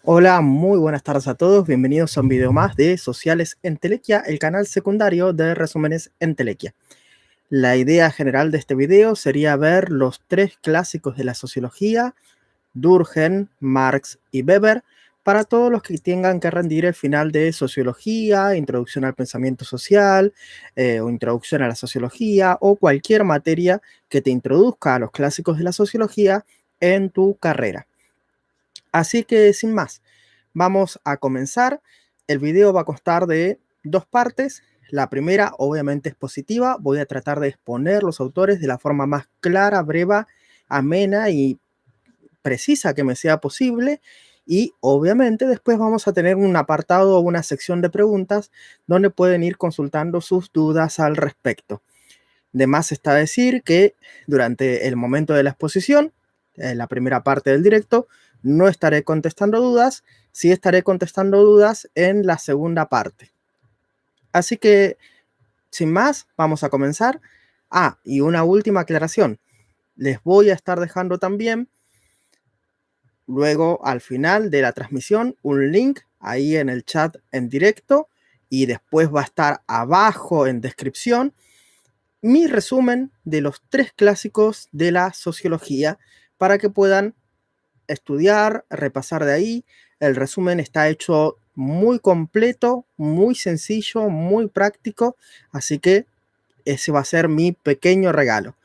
Hola, muy buenas tardes a todos. Bienvenidos a un video más de Sociales Entelequia, el canal secundario de resúmenes Entelequia. La idea general de este video sería ver los tres clásicos de la sociología, Durkheim, Marx y Weber, para todos los que tengan que rendir el final de sociología, introducción al pensamiento social, o introducción a la sociología, o cualquier materia que te introduzca a los clásicos de la sociología en tu carrera. Así que sin más, vamos a comenzar. El video va a constar de dos partes. La primera obviamente es positiva. Voy a tratar de exponer los autores de la forma más clara, breve, amena y precisa que me sea posible. Y obviamente después vamos a tener un apartado o una sección de preguntas donde pueden ir consultando sus dudas al respecto. De más está decir que durante el momento de la exposición, en la primera parte del directo, no estaré contestando dudas, sí estaré contestando dudas en la segunda parte. Así que, sin más, vamos a comenzar. Y una última aclaración. Les voy a estar dejando también, luego al final de la transmisión, un link ahí en el chat en directo y después va a estar abajo en descripción mi resumen de los tres clásicos de la sociología para que puedan estudiar, repasar de ahí. El resumen está hecho muy completo, muy sencillo, muy práctico, así que ese va a ser mi pequeño regalo.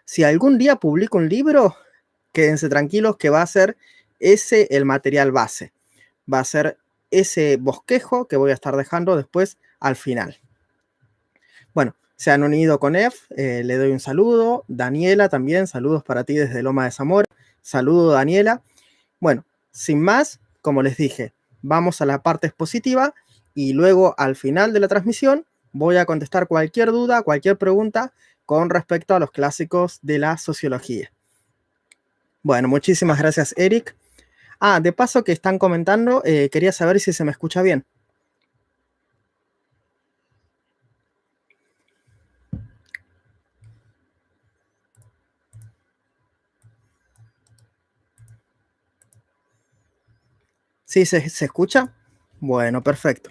Si algún día publico un libro, quédense tranquilos que va a ser ese el material base. Va a ser ese bosquejo que voy a estar dejando después al final. Bueno, se han unido con Ef, le doy un saludo. Daniela también, saludos para ti desde Loma de Zamora. Saludo, Daniela. Bueno, sin más, como les dije, vamos a la parte expositiva y luego al final de la transmisión voy a contestar cualquier duda, cualquier pregunta con respecto a los clásicos de la sociología. Bueno, muchísimas gracias, Eric. De paso que están comentando, quería saber si se me escucha bien. ¿Sí se escucha? Bueno, perfecto.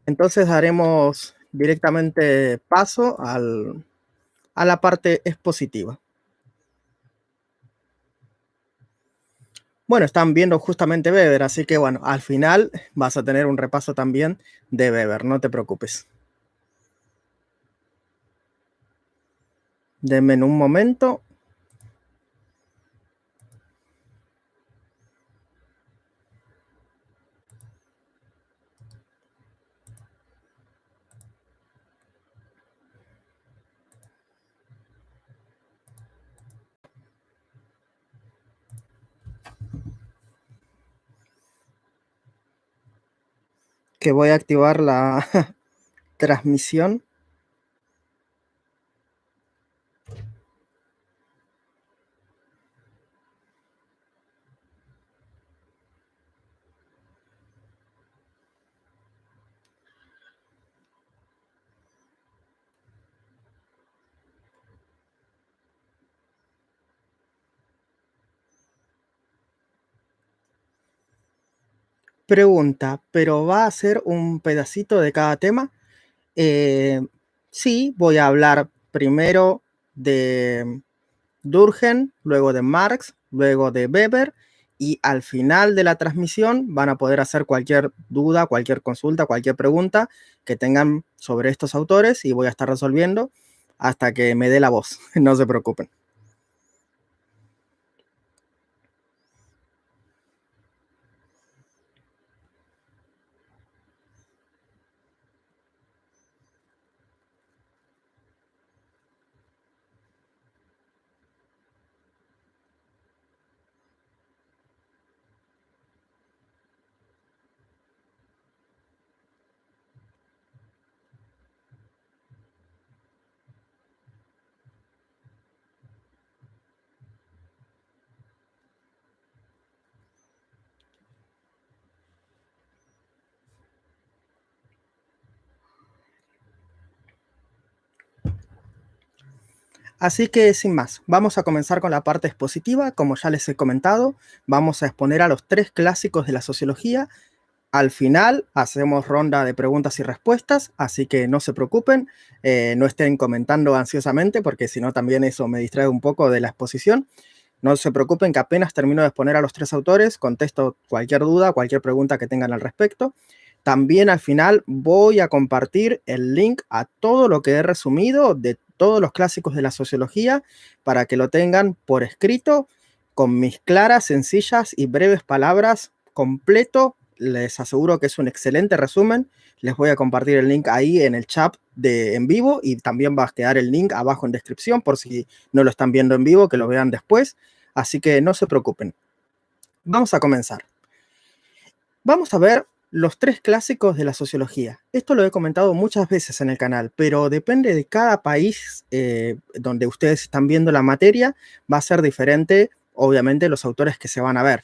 Entonces daremos directamente paso a la parte expositiva. Bueno, están viendo justamente Weber, así que bueno, al final vas a tener un repaso también de Weber, no te preocupes. Denme un momento. Que voy a activar la transmisión. Pregunta, ¿pero va a ser un pedacito de cada tema? Sí, voy a hablar primero de Durkheim, luego de Marx, luego de Weber, y al final de la transmisión van a poder hacer cualquier duda, cualquier consulta, cualquier pregunta que tengan sobre estos autores y voy a estar resolviendo hasta que me dé la voz. No se preocupen. Así que sin más, vamos a comenzar con la parte expositiva. Como ya les he comentado, vamos a exponer a los tres clásicos de la sociología. Al final hacemos ronda de preguntas y respuestas, así que no se preocupen, no estén comentando ansiosamente porque si no también eso me distrae un poco de la exposición. No se preocupen que apenas termino de exponer a los tres autores, contesto cualquier duda, cualquier pregunta que tengan al respecto. También al final voy a compartir el link a todo lo que he resumido de todos los clásicos de la sociología para que lo tengan por escrito con mis claras, sencillas y breves palabras completo. Les aseguro que es un excelente resumen. Les voy a compartir el link ahí en el chat en vivo y también va a quedar el link abajo en descripción por si no lo están viendo en vivo, que lo vean después. Así que no se preocupen. Vamos a comenzar. Vamos a ver los tres clásicos de la sociología. Esto lo he comentado muchas veces en el canal, pero depende de cada país donde ustedes están viendo la materia, va a ser diferente, obviamente, los autores que se van a ver.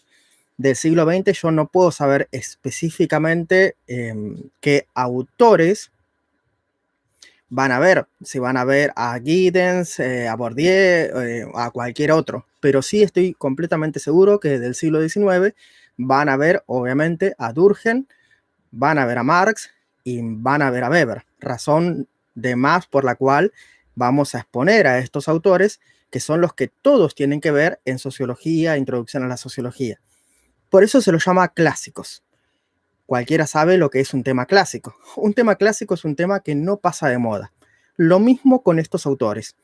Del siglo XX yo no puedo saber específicamente qué autores van a ver, si van a ver a Giddens, a Bourdieu, a cualquier otro, pero sí estoy completamente seguro que del siglo XIX van a ver obviamente a Durkheim, van a ver a Marx y van a ver a Weber, razón de más por la cual vamos a exponer a estos autores que son los que todos tienen que ver en sociología, introducción a la sociología. Por eso se los llama clásicos. Cualquiera sabe lo que es un tema clásico. Un tema clásico es un tema que no pasa de moda. Lo mismo con estos autores.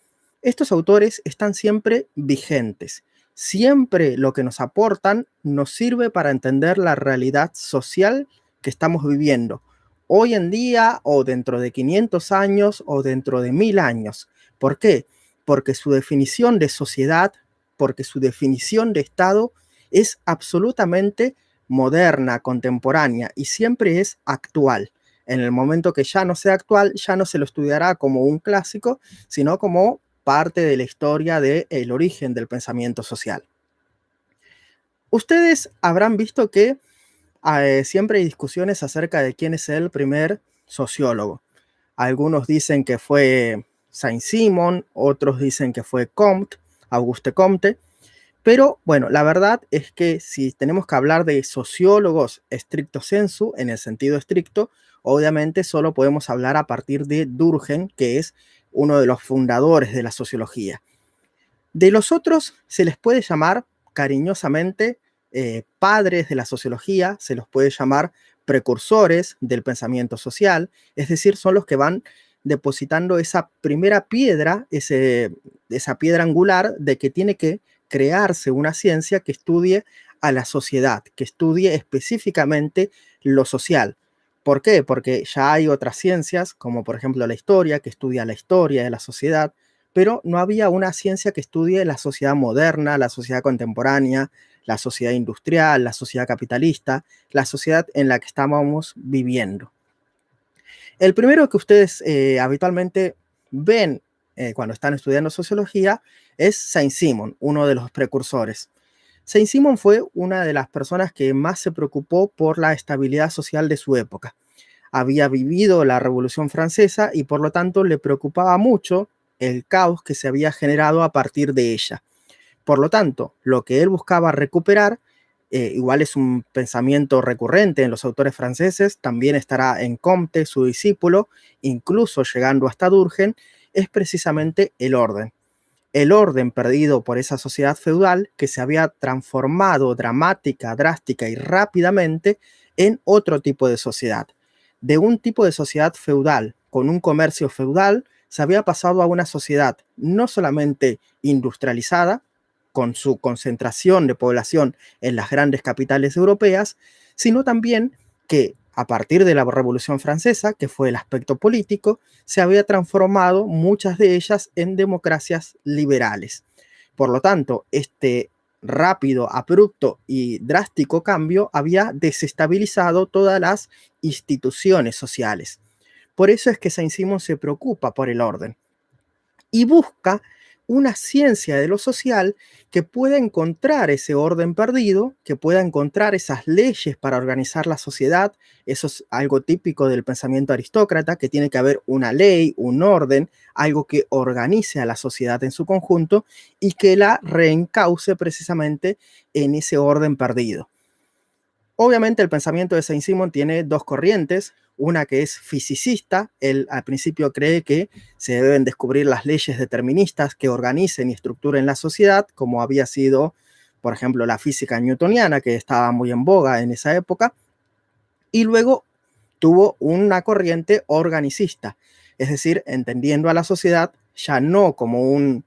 Estos autores están siempre vigentes. Siempre lo que nos aportan nos sirve para entender la realidad social que estamos viviendo. Hoy en día o dentro de 500 años o dentro de 1000 años. ¿Por qué? Porque su definición de sociedad, porque su definición de Estado es absolutamente moderna, contemporánea y siempre es actual. En el momento que ya no sea actual, ya no se lo estudiará como un clásico, sino como parte de la historia del origen del pensamiento social. Ustedes habrán visto que siempre hay discusiones acerca de quién es el primer sociólogo. Algunos dicen que fue Saint-Simon, otros dicen que fue Comte, Auguste Comte. Pero bueno, la verdad es que si tenemos que hablar de sociólogos stricto sensu, en el sentido estricto, obviamente solo podemos hablar a partir de Durkheim, que es uno de los fundadores de la sociología. De los otros se les puede llamar cariñosamente padres de la sociología, se los puede llamar precursores del pensamiento social, es decir, son los que van depositando esa primera piedra, esa piedra angular de que tiene que crearse una ciencia que estudie a la sociedad, que estudie específicamente lo social. ¿Por qué? Porque ya hay otras ciencias, como por ejemplo la historia, que estudia la historia de la sociedad, pero no había una ciencia que estudie la sociedad moderna, la sociedad contemporánea, la sociedad industrial, la sociedad capitalista, la sociedad en la que estábamos viviendo. El primero que ustedes habitualmente ven cuando están estudiando sociología es Saint-Simon, uno de los precursores. Saint-Simon fue una de las personas que más se preocupó por la estabilidad social de su época. Había vivido la Revolución Francesa y por lo tanto le preocupaba mucho el caos que se había generado a partir de ella. Por lo tanto, lo que él buscaba recuperar, igual es un pensamiento recurrente en los autores franceses, también estará en Comte, su discípulo, incluso llegando hasta Durkheim, es precisamente el orden. El orden perdido por esa sociedad feudal que se había transformado dramática, drástica y rápidamente en otro tipo de sociedad. De un tipo de sociedad feudal con un comercio feudal se había pasado a una sociedad no solamente industrializada, con su concentración de población en las grandes capitales europeas, sino también que a partir de la Revolución Francesa, que fue el aspecto político, se había transformado muchas de ellas en democracias liberales. Por lo tanto, este rápido, abrupto y drástico cambio había desestabilizado todas las instituciones sociales. Por eso es que Saint-Simon se preocupa por el orden y busca una ciencia de lo social que pueda encontrar ese orden perdido, que pueda encontrar esas leyes para organizar la sociedad. Eso es algo típico del pensamiento aristócrata, que tiene que haber una ley, un orden, algo que organice a la sociedad en su conjunto y que la reencauce precisamente en ese orden perdido. Obviamente el pensamiento de Saint-Simon tiene dos corrientes, una que es fisicista. Él al principio cree que se deben descubrir las leyes deterministas que organicen y estructuren la sociedad, como había sido, por ejemplo, la física newtoniana, que estaba muy en boga en esa época, y luego tuvo una corriente organicista, es decir, entendiendo a la sociedad ya no como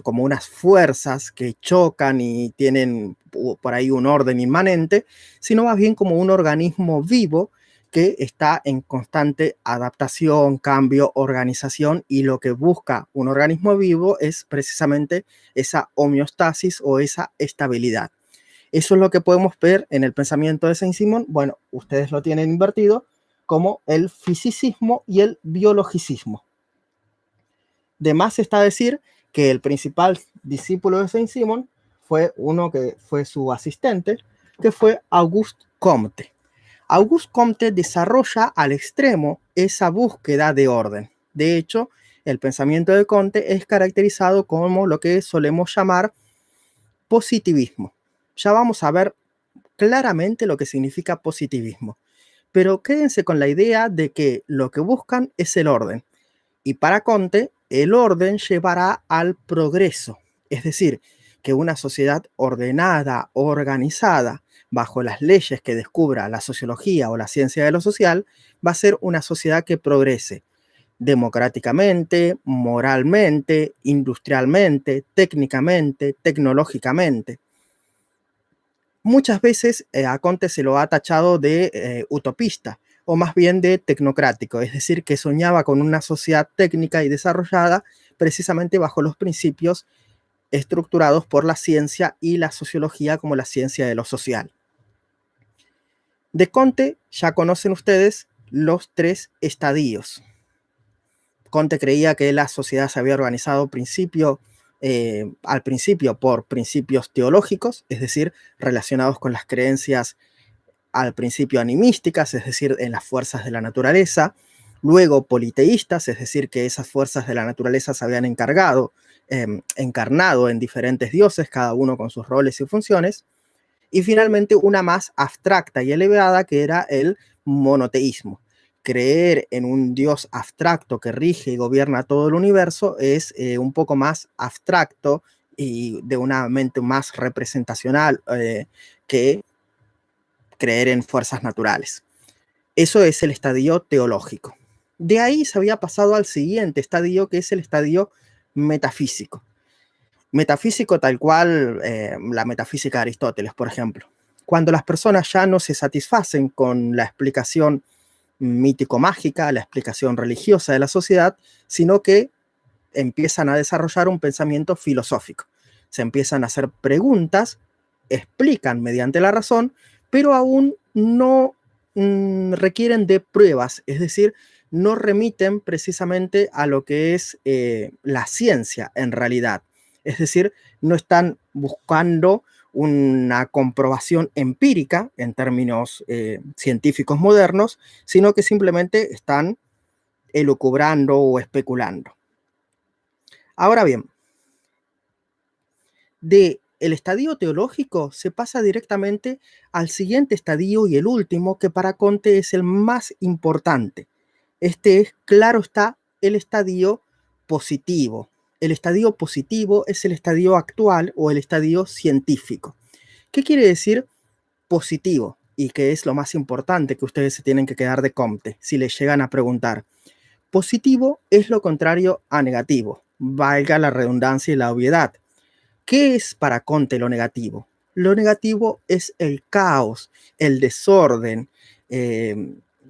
como unas fuerzas que chocan y tienen por ahí un orden inmanente, sino más bien como un organismo vivo que está en constante adaptación, cambio, organización, y lo que busca un organismo vivo es precisamente esa homeostasis o esa estabilidad. Eso es lo que podemos ver en el pensamiento de Saint-Simon. Bueno, ustedes lo tienen invertido como el fisicismo y el biologicismo. De más está decir que el principal discípulo de Saint-Simon fue uno que fue su asistente, que fue Auguste Comte. Auguste Comte desarrolla al extremo esa búsqueda de orden. De hecho, el pensamiento de Comte es caracterizado como lo que solemos llamar positivismo. Ya vamos a ver claramente lo que significa positivismo, pero quédense con la idea de que lo que buscan es el orden. Y para Comte, el orden llevará al progreso, es decir, que una sociedad ordenada, organizada, bajo las leyes que descubra la sociología o la ciencia de lo social, va a ser una sociedad que progrese democráticamente, moralmente, industrialmente, técnicamente, tecnológicamente. Muchas veces a Comte se lo ha tachado de utopista, o más bien de tecnocrático, es decir, que soñaba con una sociedad técnica y desarrollada precisamente bajo los principios estructurados por la ciencia y la sociología como la ciencia de lo social. De Comte ya conocen ustedes los tres estadios. Comte creía que la sociedad se había organizado al principio por principios teológicos, es decir, relacionados con las creencias al principio animísticas, es decir, en las fuerzas de la naturaleza, luego politeístas, es decir, que esas fuerzas de la naturaleza se habían encarnado en diferentes dioses, cada uno con sus roles y funciones, y finalmente una más abstracta y elevada, que era el monoteísmo. Creer en un dios abstracto que rige y gobierna todo el universo es un poco más abstracto y de una mente más representacional que creer en fuerzas naturales. Eso es el estadio teológico. De ahí se había pasado al siguiente estadio, que es el estadio metafísico. Metafísico tal cual la metafísica de Aristóteles, por ejemplo. Cuando las personas ya no se satisfacen con la explicación mítico-mágica, la explicación religiosa de la sociedad, sino que empiezan a desarrollar un pensamiento filosófico. Se empiezan a hacer preguntas, explican mediante la razón, pero aún no requieren de pruebas, es decir, no remiten precisamente a lo que es la ciencia en realidad. Es decir, no están buscando una comprobación empírica en términos científicos modernos, sino que simplemente están elucubrando o especulando. Ahora bien, del estadio teológico se pasa directamente al siguiente estadio y el último, que para Comte es el más importante. Este es, claro está, el estadio positivo. El estadio positivo es el estadio actual o el estadio científico. ¿Qué quiere decir positivo? Y que es lo más importante que ustedes se tienen que quedar de Comte, si les llegan a preguntar. Positivo es lo contrario a negativo, valga la redundancia y la obviedad. ¿Qué es para Comte lo negativo? Lo negativo es el caos, el desorden,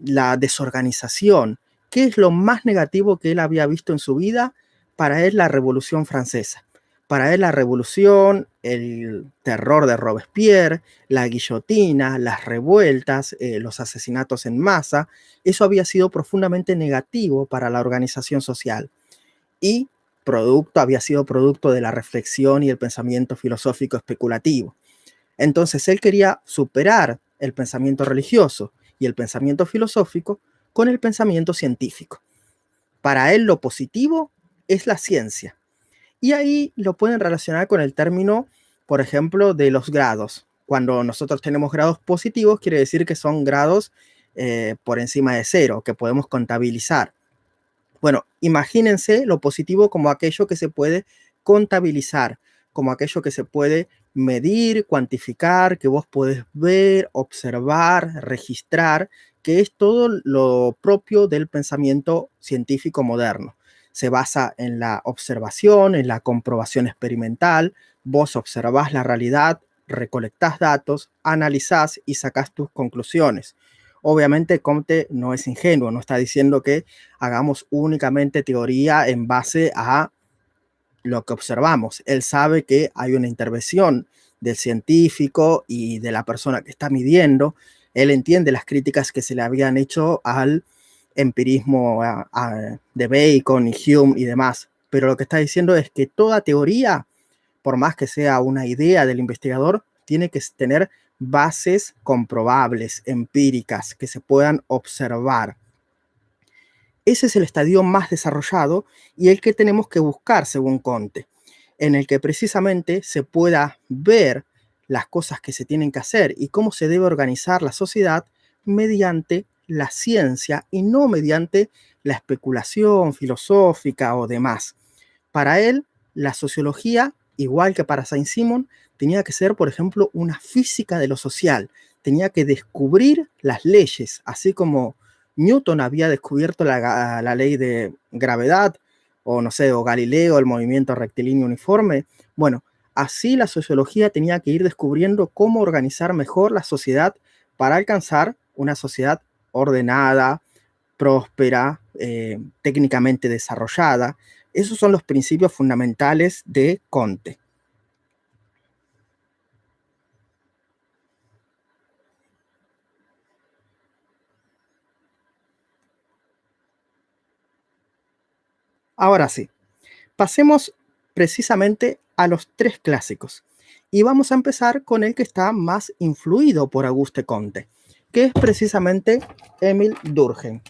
la desorganización. ¿Qué es lo más negativo que él había visto en su vida? Para él la Revolución Francesa. Para él la revolución, el terror de Robespierre, la guillotina, las revueltas, los asesinatos en masa, eso había sido profundamente negativo para la organización social. Y había sido producto de la reflexión y el pensamiento filosófico especulativo. Entonces él quería superar el pensamiento religioso y el pensamiento filosófico con el pensamiento científico. Para él lo positivo es la ciencia. Y ahí lo pueden relacionar con el término, por ejemplo, de los grados. Cuando nosotros tenemos grados positivos, quiere decir que son grados por encima de cero, que podemos contabilizar. Bueno, imagínense lo positivo como aquello que se puede contabilizar, como aquello que se puede medir, cuantificar, que vos podés ver, observar, registrar, que es todo lo propio del pensamiento científico moderno. Se basa en la observación, en la comprobación experimental. Vos observás la realidad, recolectás datos, analizás y sacás tus conclusiones. Obviamente Comte no es ingenuo, no está diciendo que hagamos únicamente teoría en base a lo que observamos. Él sabe que hay una intervención del científico y de la persona que está midiendo. Él entiende las críticas que se le habían hecho al empirismo de Bacon y Hume y demás. Pero lo que está diciendo es que toda teoría, por más que sea una idea del investigador, tiene que tener bases comprobables, empíricas, que se puedan observar. Ese es el estadio más desarrollado y el que tenemos que buscar, según Comte, en el que precisamente se pueda ver las cosas que se tienen que hacer y cómo se debe organizar la sociedad mediante la ciencia y no mediante la especulación filosófica o demás. Para él, la sociología, igual que para Saint-Simon, tenía que ser, por ejemplo, una física de lo social. Tenía que descubrir las leyes, así como Newton había descubierto la ley de gravedad, o no sé, o Galileo, el movimiento rectilíneo uniforme. Bueno, así la sociología tenía que ir descubriendo cómo organizar mejor la sociedad para alcanzar una sociedad ordenada, próspera, técnicamente desarrollada. Esos son los principios fundamentales de Comte. Ahora sí, pasemos precisamente a los tres clásicos. Y vamos a empezar con el que está más influido por Auguste Comte, que es precisamente Émile Durkheim.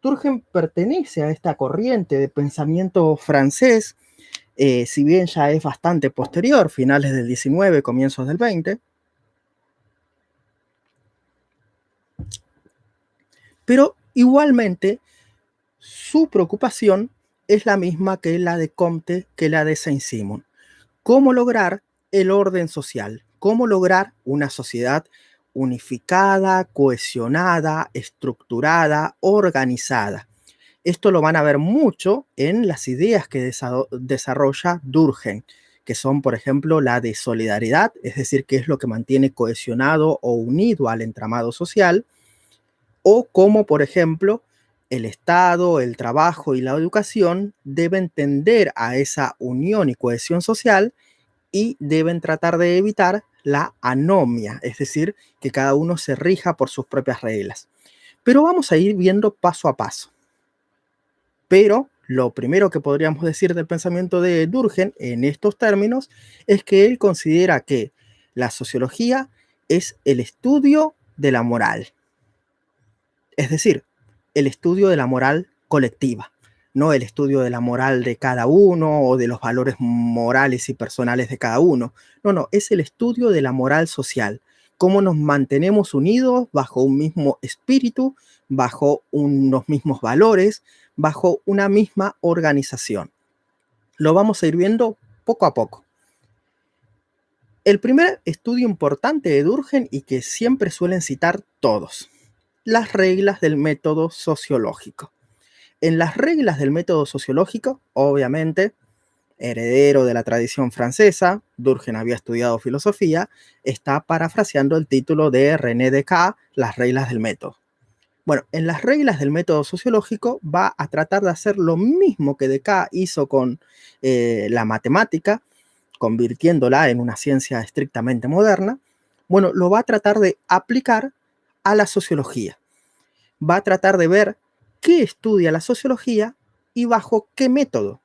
Durkheim pertenece a esta corriente de pensamiento francés, si bien ya es bastante posterior, finales del 19, comienzos del 20, pero igualmente su preocupación es la misma que la de Comte, que la de Saint-Simon. ¿Cómo lograr el orden social? ¿Cómo lograr una sociedad unificada, cohesionada, estructurada, organizada? Esto lo van a ver mucho en las ideas que desarrolla Durkheim, que son, por ejemplo, la de solidaridad, es decir, qué es lo que mantiene cohesionado o unido al entramado social, o cómo, por ejemplo, el Estado, el trabajo y la educación deben tender a esa unión y cohesión social y deben tratar de evitar la anomia, es decir, que cada uno se rija por sus propias reglas. Pero vamos a ir viendo paso a paso. Pero lo primero que podríamos decir del pensamiento de Durkheim en estos términos es que él considera que la sociología es el estudio de la moral. Es decir, el estudio de la moral colectiva, no el estudio de la moral de cada uno o de los valores morales y personales de cada uno. No, es el estudio de la moral social. Cómo nos mantenemos unidos bajo un mismo espíritu, bajo unos mismos valores, bajo una misma organización. Lo vamos a ir viendo poco a poco. El primer estudio importante de Durkheim y que siempre suelen citar todos: las reglas del método sociológico. En las reglas del método sociológico, obviamente, heredero de la tradición francesa, Durkheim había estudiado filosofía, está parafraseando el título de René Descartes, las reglas del método. Bueno, en las reglas del método sociológico va a tratar de hacer lo mismo que Descartes hizo con la matemática, convirtiéndola en una ciencia estrictamente moderna. Bueno, lo va a tratar de aplicar a la sociología. Va a tratar de ver qué estudia la sociología y bajo qué método.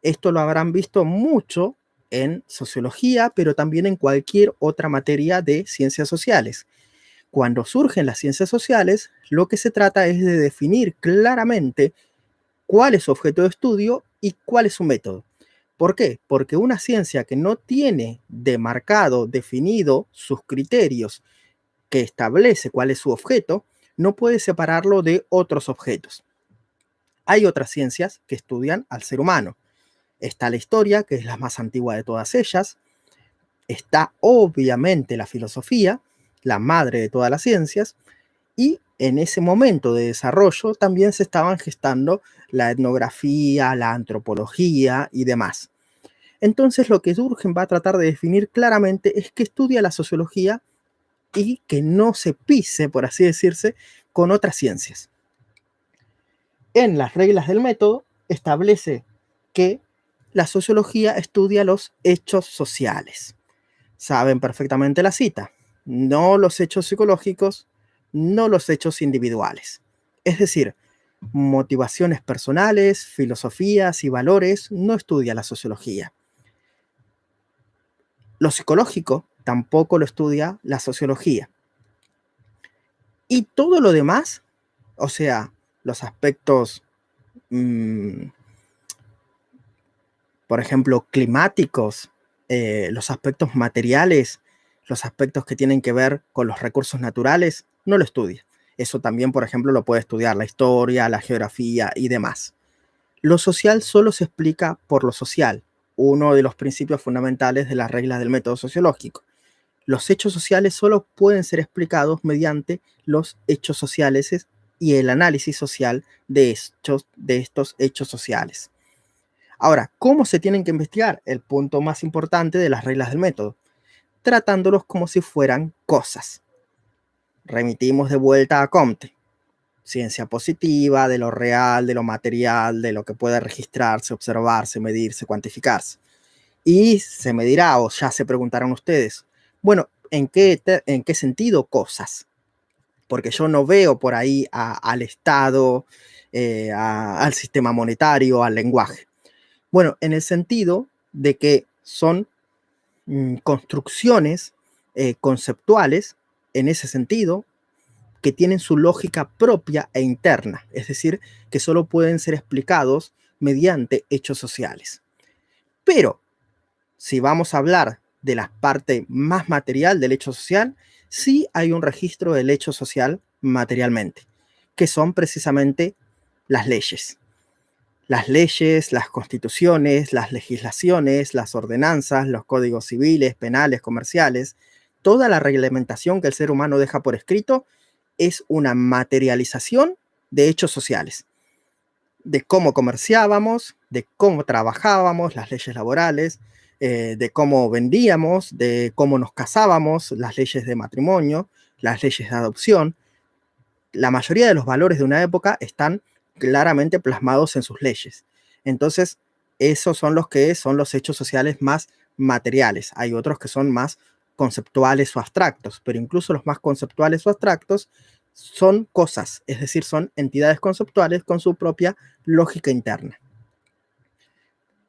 Esto lo habrán visto mucho en sociología, pero también en cualquier otra materia de ciencias sociales. Cuando surgen las ciencias sociales, lo que se trata es de definir claramente cuál es su objeto de estudio y cuál es su método. ¿Por qué? Porque una ciencia que no tiene demarcado, definido sus criterios, que establece cuál es su objeto, no puede separarlo de otros objetos. Hay otras ciencias que estudian al ser humano. Está la historia, que es la más antigua de todas ellas. Está obviamente la filosofía, la madre de todas las ciencias. Y en ese momento de desarrollo también se estaban gestando la etnografía, la antropología y demás. Entonces lo que Durkheim va a tratar de definir claramente es que estudia la sociología y que no se pise, por así decirse, con otras ciencias. En las reglas del método establece que la sociología estudia los hechos sociales. Saben perfectamente la cita, no los hechos psicológicos, no los hechos individuales. Es decir, motivaciones personales, filosofías y valores no estudia la sociología. Lo psicológico tampoco lo estudia la sociología. Y todo lo demás, o sea, los aspectos, por ejemplo, climáticos, los aspectos materiales, los aspectos que tienen que ver con los recursos naturales, no lo estudia. Eso también, por ejemplo, lo puede estudiar la historia, la geografía y demás. Lo social solo se explica por lo social, uno de los principios fundamentales de las reglas del método sociológico. Los hechos sociales solo pueden ser explicados mediante los hechos sociales y el análisis social de estos hechos sociales. Ahora, ¿cómo se tienen que investigar? El punto más importante de las reglas del método, tratándolos como si fueran cosas. Remitimos de vuelta a Comte. Ciencia positiva, de lo real, de lo material, de lo que puede registrarse, observarse, medirse, cuantificarse. Y se me dirá, o ya se preguntarán ustedes, bueno, ¿en qué sentido cosas? Porque yo no veo por ahí al Estado, al sistema monetario, al lenguaje. Bueno, en el sentido de que son construcciones conceptuales, en ese sentido, que tienen su lógica propia e interna, es decir, que solo pueden ser explicados mediante hechos sociales. Pero si vamos a hablar de la parte más material del hecho social, sí hay un registro del hecho social materialmente, que son precisamente las leyes. Las leyes, las constituciones, las legislaciones, las ordenanzas, los códigos civiles, penales, comerciales, toda la reglamentación que el ser humano deja por escrito es una materialización de hechos sociales, de cómo comerciábamos, de cómo trabajábamos, las leyes laborales, de cómo vendíamos, de cómo nos casábamos, las leyes de matrimonio, las leyes de adopción. La mayoría de los valores de una época están claramente plasmados en sus leyes. Entonces, esos son los hechos sociales más materiales. Hay otros que son más conceptuales o abstractos, pero incluso los más conceptuales o abstractos son cosas, es decir, son entidades conceptuales con su propia lógica interna.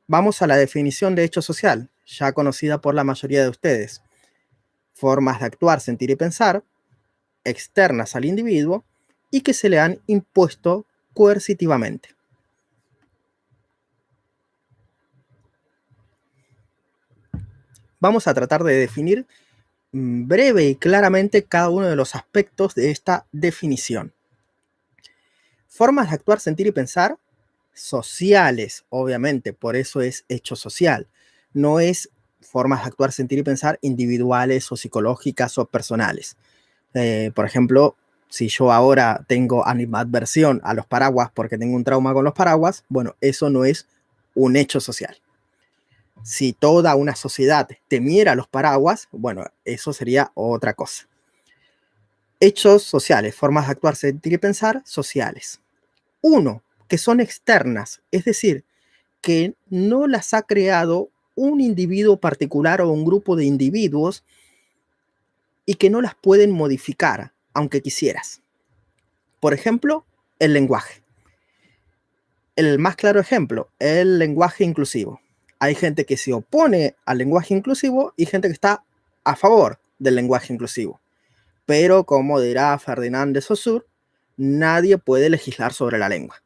Vamos a la definición de hecho social, ya conocida por la mayoría de ustedes. Formas de actuar, sentir y pensar, externas al individuo y que se le han impuesto coercitivamente. Vamos a tratar de definir breve y claramente cada uno de los aspectos de esta definición. Formas de actuar, sentir y pensar sociales, obviamente, por eso es hecho social. No es formas de actuar, sentir y pensar individuales o psicológicas o personales. Por ejemplo, si yo ahora tengo animadversión a los paraguas porque tengo un trauma con los paraguas, bueno, eso no es un hecho social. Si toda una sociedad temiera los paraguas, bueno, eso sería otra cosa. Hechos sociales, formas de actuar, sentir y pensar sociales. Uno, que son externas, es decir, que no las ha creado un individuo particular o un grupo de individuos y que no las pueden modificar, aunque quisieras. Por ejemplo, el lenguaje. El más claro ejemplo, el lenguaje inclusivo. Hay gente que se opone al lenguaje inclusivo y gente que está a favor del lenguaje inclusivo. Pero como dirá Ferdinand de Saussure, nadie puede legislar sobre la lengua.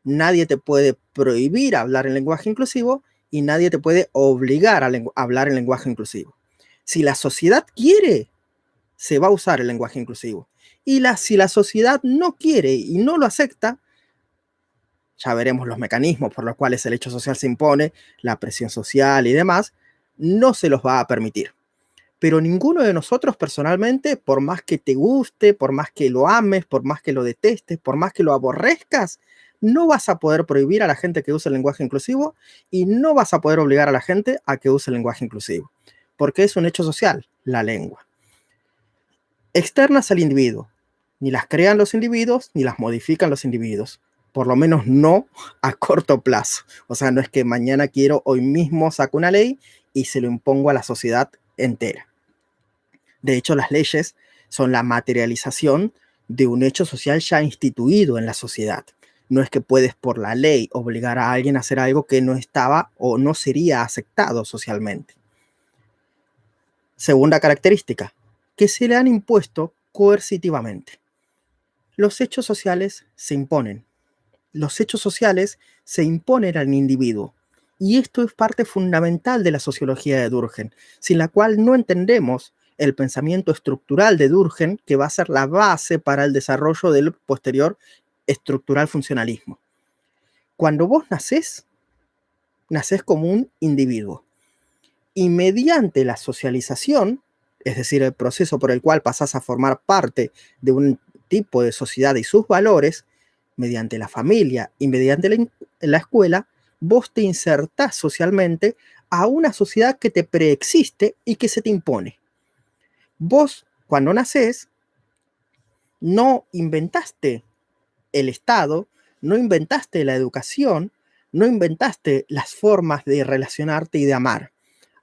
Nadie te puede prohibir hablar en lenguaje inclusivo y nadie te puede obligar a hablar en lenguaje inclusivo. Si la sociedad quiere, se va a usar el lenguaje inclusivo. Y si la sociedad no quiere y no lo acepta, ya veremos los mecanismos por los cuales el hecho social se impone, la presión social y demás, no se los va a permitir. Pero ninguno de nosotros personalmente, por más que te guste, por más que lo ames, por más que lo detestes, por más que lo aborrezcas, no vas a poder prohibir a la gente que use el lenguaje inclusivo y no vas a poder obligar a la gente a que use el lenguaje inclusivo, porque es un hecho social, la lengua. Externas al individuo, ni las crean los individuos ni las modifican los individuos, por lo menos no a corto plazo. O sea, no es que mañana quiero, hoy mismo saco una ley y se lo impongo a la sociedad entera. De hecho, las leyes son la materialización de un hecho social ya instituido en la sociedad. No es que puedes por la ley obligar a alguien a hacer algo que no estaba o no sería aceptado socialmente. Segunda característica, que se le han impuesto coercitivamente. Los hechos sociales se imponen. Los hechos sociales se imponen al individuo. Y esto es parte fundamental de la sociología de Durkheim, sin la cual no entendemos el pensamiento estructural de Durkheim, que va a ser la base para el desarrollo del posterior estructural funcionalismo. Cuando vos nacés como un individuo. Y mediante la socialización, es decir, el proceso por el cual pasás a formar parte de un tipo de sociedad y sus valores, mediante la familia y mediante la escuela, vos te insertás socialmente a una sociedad que te preexiste y que se te impone. Vos, cuando nacés, no inventaste el Estado, no inventaste la educación, no inventaste las formas de relacionarte y de amar.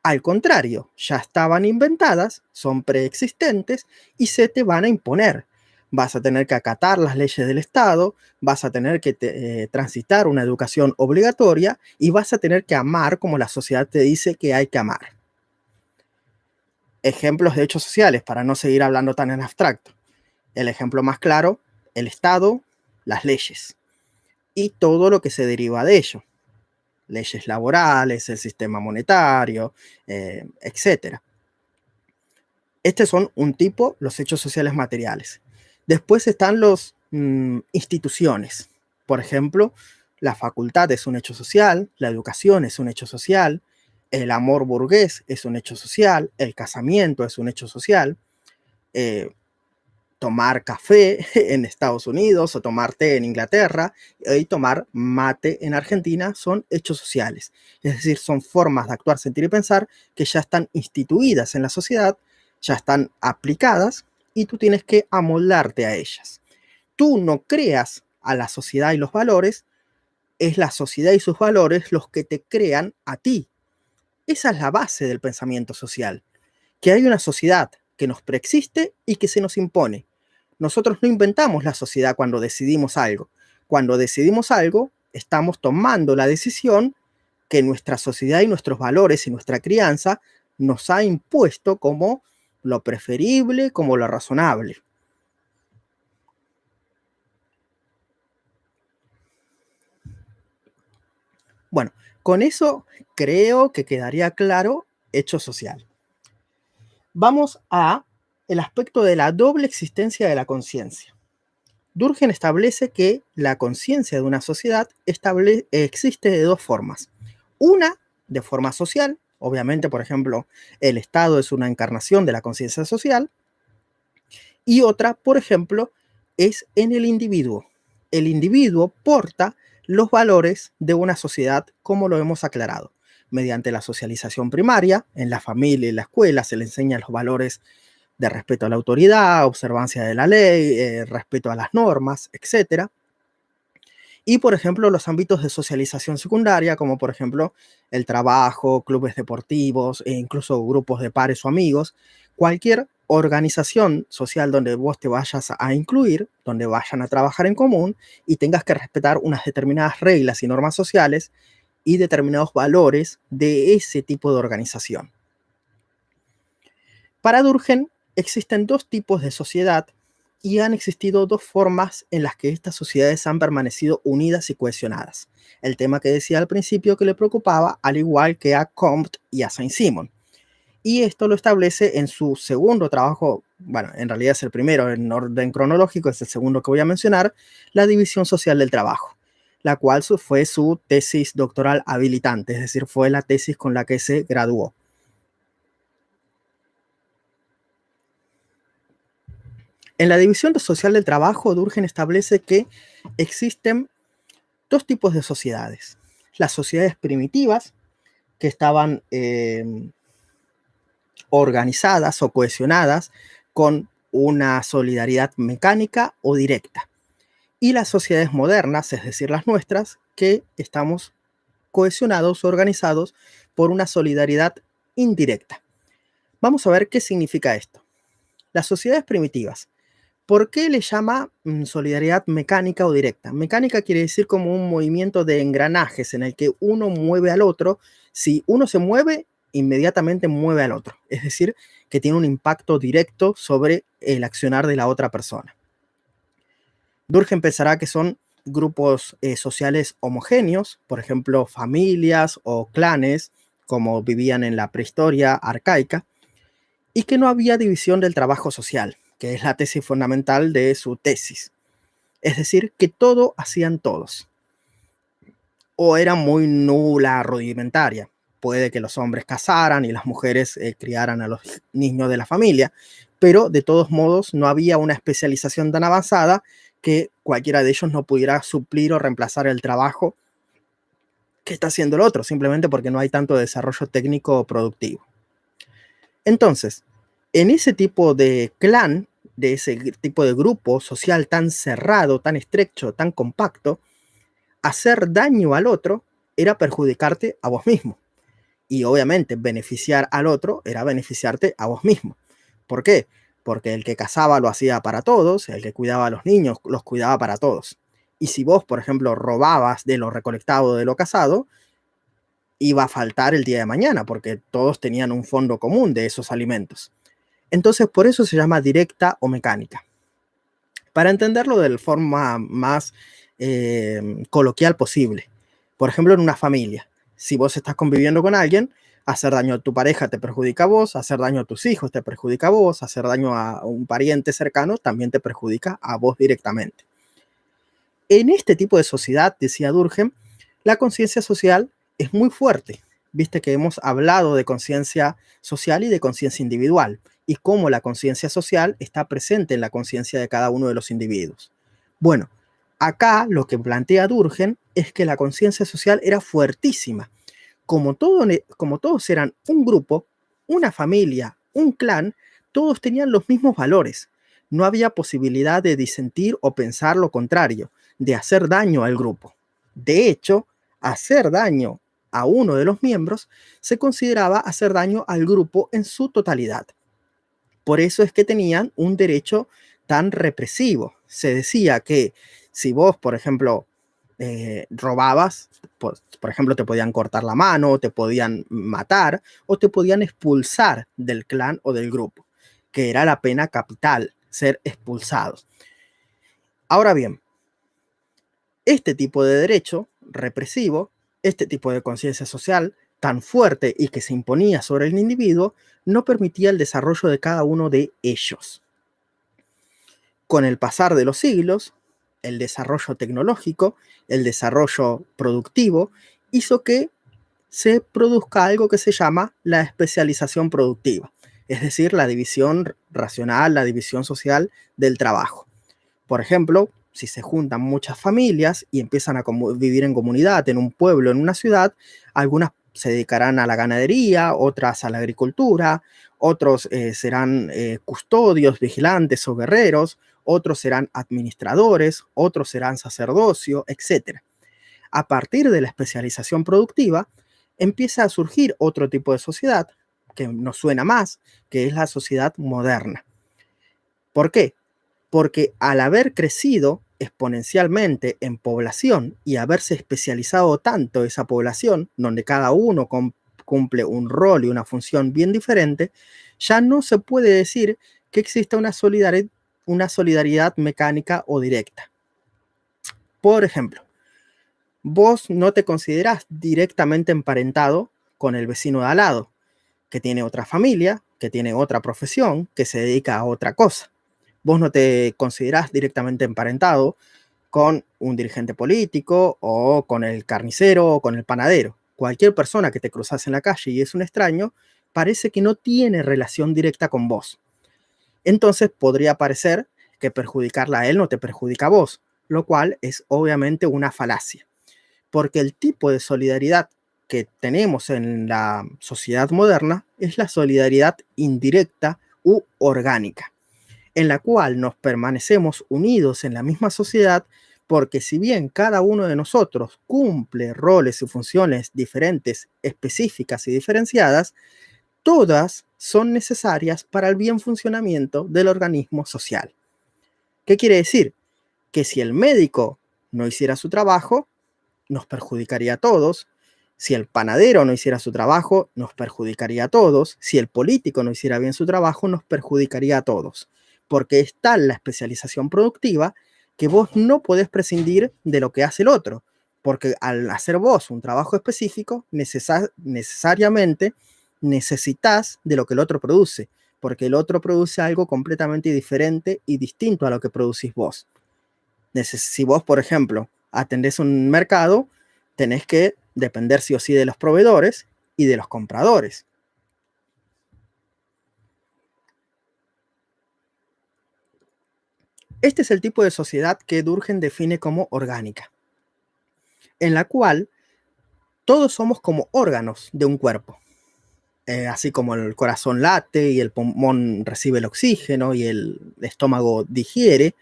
Al contrario, ya estaban inventadas, son preexistentes y se te van a imponer. Vas a tener que acatar las leyes del Estado, vas a tener que transitar una educación obligatoria y vas a tener que amar como la sociedad te dice que hay que amar. Ejemplos de hechos sociales, para no seguir hablando tan en abstracto. El ejemplo más claro, el Estado, las leyes y todo lo que se deriva de ello. Leyes laborales, el sistema monetario, etc. Estos son un tipo, los hechos sociales materiales. Después están las instituciones. Por ejemplo, la facultad es un hecho social, la educación es un hecho social, el amor burgués es un hecho social, el casamiento es un hecho social, tomar café en Estados Unidos o tomar té en Inglaterra y tomar mate en Argentina son hechos sociales. Es decir, son formas de actuar, sentir y pensar que ya están instituidas en la sociedad, ya están aplicadas y tú tienes que amoldarte a ellas. Tú no creas a la sociedad y los valores, es la sociedad y sus valores los que te crean a ti. Esa es la base del pensamiento social, que hay una sociedad que nos preexiste y que se nos impone. Nosotros no inventamos la sociedad cuando decidimos algo. Cuando decidimos algo, estamos tomando la decisión que nuestra sociedad y nuestros valores y nuestra crianza nos ha impuesto como lo preferible, como lo razonable. Bueno, con eso creo que quedaría claro hecho social. Vamos a el aspecto de la doble existencia de la conciencia. Durkheim establece que la conciencia de una sociedad existe de dos formas. Una, de forma social. Obviamente, por ejemplo, el Estado es una encarnación de la conciencia social. Y otra, por ejemplo, es en el individuo. El individuo porta los valores de una sociedad, como lo hemos aclarado. Mediante la socialización primaria, en la familia y la escuela se le enseñan los valores de respeto a la autoridad, observancia de la ley, respeto a las normas, etc. Y, por ejemplo, los ámbitos de socialización secundaria, como por ejemplo el trabajo, clubes deportivos e incluso grupos de pares o amigos, cualquier organización social donde vos te vayas a incluir, donde vayan a trabajar en común y tengas que respetar unas determinadas reglas y normas sociales y determinados valores de ese tipo de organización. Para Durkheim existen dos tipos de sociedad y han existido dos formas en las que estas sociedades han permanecido unidas y cohesionadas. El tema que decía al principio que le preocupaba, al igual que a Comte y a Saint-Simon. Y esto lo establece en su segundo trabajo, bueno, en realidad es el primero en orden cronológico, es el segundo que voy a mencionar, la división social del trabajo, la cual fue su tesis doctoral habilitante, es decir, fue la tesis con la que se graduó. En la división social del trabajo, Durkheim establece que existen dos tipos de sociedades. Las sociedades primitivas, que estaban organizadas o cohesionadas con una solidaridad mecánica o directa. Y las sociedades modernas, es decir, las nuestras, que estamos cohesionados o organizados por una solidaridad indirecta. Vamos a ver qué significa esto. Las sociedades primitivas. ¿Por qué le llama solidaridad mecánica o directa? Mecánica quiere decir como un movimiento de engranajes en el que uno mueve al otro. Si uno se mueve, inmediatamente mueve al otro. Es decir, que tiene un impacto directo sobre el accionar de la otra persona. Durkheim pensará que son grupos sociales homogéneos, por ejemplo, familias o clanes, como vivían en la prehistoria arcaica, y que no había división del trabajo social, que es la tesis fundamental de su tesis. Es decir, que todo hacían todos. O era muy nula, rudimentaria. Puede que los hombres casaran y las mujeres criaran a los niños de la familia, pero de todos modos no había una especialización tan avanzada que cualquiera de ellos no pudiera suplir o reemplazar el trabajo que está haciendo el otro, simplemente porque no hay tanto desarrollo técnico productivo. Entonces, en ese tipo de clan, de ese tipo de grupo social tan cerrado, tan estrecho, tan compacto, hacer daño al otro era perjudicarte a vos mismo. Y obviamente beneficiar al otro era beneficiarte a vos mismo. ¿Por qué? Porque el que cazaba lo hacía para todos, el que cuidaba a los niños los cuidaba para todos. Y si vos, por ejemplo, robabas de lo recolectado de lo cazado, iba a faltar el día de mañana, porque todos tenían un fondo común de esos alimentos. Entonces, por eso se llama directa o mecánica. Para entenderlo de la forma más coloquial posible. Por ejemplo, en una familia. Si vos estás conviviendo con alguien, hacer daño a tu pareja te perjudica a vos, hacer daño a tus hijos te perjudica a vos, hacer daño a un pariente cercano también te perjudica a vos directamente. En este tipo de sociedad, decía Durkheim, la conciencia social es muy fuerte. Viste que hemos hablado de conciencia social y de conciencia individual, y cómo la conciencia social está presente en la conciencia de cada uno de los individuos. Bueno, acá lo que plantea Durkheim es que la conciencia social era fuertísima. Como todos eran un grupo, una familia, un clan, todos tenían los mismos valores. No había posibilidad de disentir o pensar lo contrario, de hacer daño al grupo. De hecho, hacer daño a uno de los miembros se consideraba hacer daño al grupo en su totalidad. Por eso es que tenían un derecho tan represivo. Se decía que si vos, por ejemplo, robabas, por ejemplo, te podían cortar la mano, te podían matar o te podían expulsar del clan o del grupo, que era la pena capital, ser expulsados. Ahora bien, este tipo de derecho represivo, este tipo de conciencia social tan fuerte y que se imponía sobre el individuo, no permitía el desarrollo de cada uno de ellos. Con el pasar de los siglos, el desarrollo tecnológico, el desarrollo productivo, hizo que se produzca algo que se llama la especialización productiva, es decir, la división racional, la división social del trabajo. Por ejemplo, si se juntan muchas familias y empiezan a vivir en comunidad, en un pueblo, en una ciudad, algunas se dedicarán a la ganadería, otras a la agricultura, otros serán custodios, vigilantes o guerreros, otros serán administradores, otros serán sacerdocio, etc. A partir de la especialización productiva, empieza a surgir otro tipo de sociedad que nos suena más, que es la sociedad moderna. ¿Por qué? Porque al haber crecido exponencialmente en población y haberse especializado tanto esa población, donde cada uno cumple un rol y una función bien diferente, ya no se puede decir que exista una solidaridad mecánica o directa. Por ejemplo, vos no te considerás directamente emparentado con el vecino de al lado, que tiene otra familia, que tiene otra profesión, que se dedica a otra cosa. Vos no te considerás directamente emparentado con un dirigente político o con el carnicero o con el panadero. Cualquier persona que te cruzas en la calle y es un extraño, parece que no tiene relación directa con vos. Entonces podría parecer que perjudicarla a él no te perjudica a vos, lo cual es obviamente una falacia, porque el tipo de solidaridad que tenemos en la sociedad moderna es la solidaridad indirecta u orgánica, en la cual nos permanecemos unidos en la misma sociedad, porque si bien cada uno de nosotros cumple roles y funciones diferentes, específicas y diferenciadas, todas son necesarias para el bien funcionamiento del organismo social. ¿Qué quiere decir? Que si el médico no hiciera su trabajo, nos perjudicaría a todos. Si el panadero no hiciera su trabajo, nos perjudicaría a todos. Si el político no hiciera bien su trabajo, nos perjudicaría a todos. Porque es tal la especialización productiva que vos no podés prescindir de lo que hace el otro. Porque al hacer vos un trabajo específico, necesariamente necesitas de lo que el otro produce. Porque el otro produce algo completamente diferente y distinto a lo que producís vos. Si vos, por ejemplo, atendés un mercado, tenés que depender sí o sí de los proveedores y de los compradores. Este es el tipo de sociedad que Durkheim define como orgánica, en la cual todos somos como órganos de un cuerpo. Así como el corazón late y el pulmón recibe el oxígeno y el estómago digiere,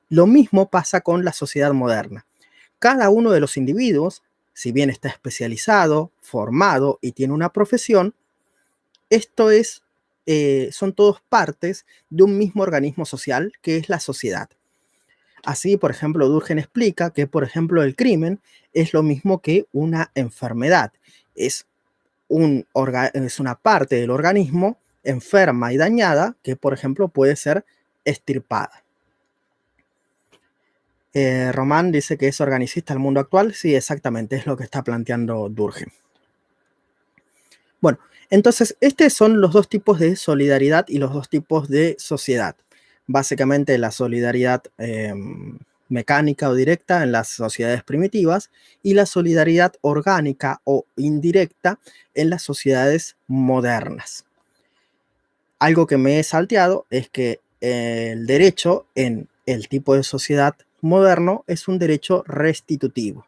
lo mismo pasa con la sociedad moderna. Cada uno de los individuos, si bien está especializado, formado y tiene una profesión, son todos partes de un mismo organismo social que es la sociedad. Así, por ejemplo, Durkheim explica que, por ejemplo, el crimen es lo mismo que una enfermedad. Es una parte del organismo enferma y dañada que, por ejemplo, puede ser extirpada. Román dice que es organicista el mundo actual. Sí, exactamente, es lo que está planteando Durkheim. Bueno, entonces, estos son los dos tipos de solidaridad y los dos tipos de sociedad. Básicamente la solidaridad mecánica o directa en las sociedades primitivas y la solidaridad orgánica o indirecta en las sociedades modernas. Algo que me he salteado es que el derecho en el tipo de sociedad moderno es un derecho restitutivo.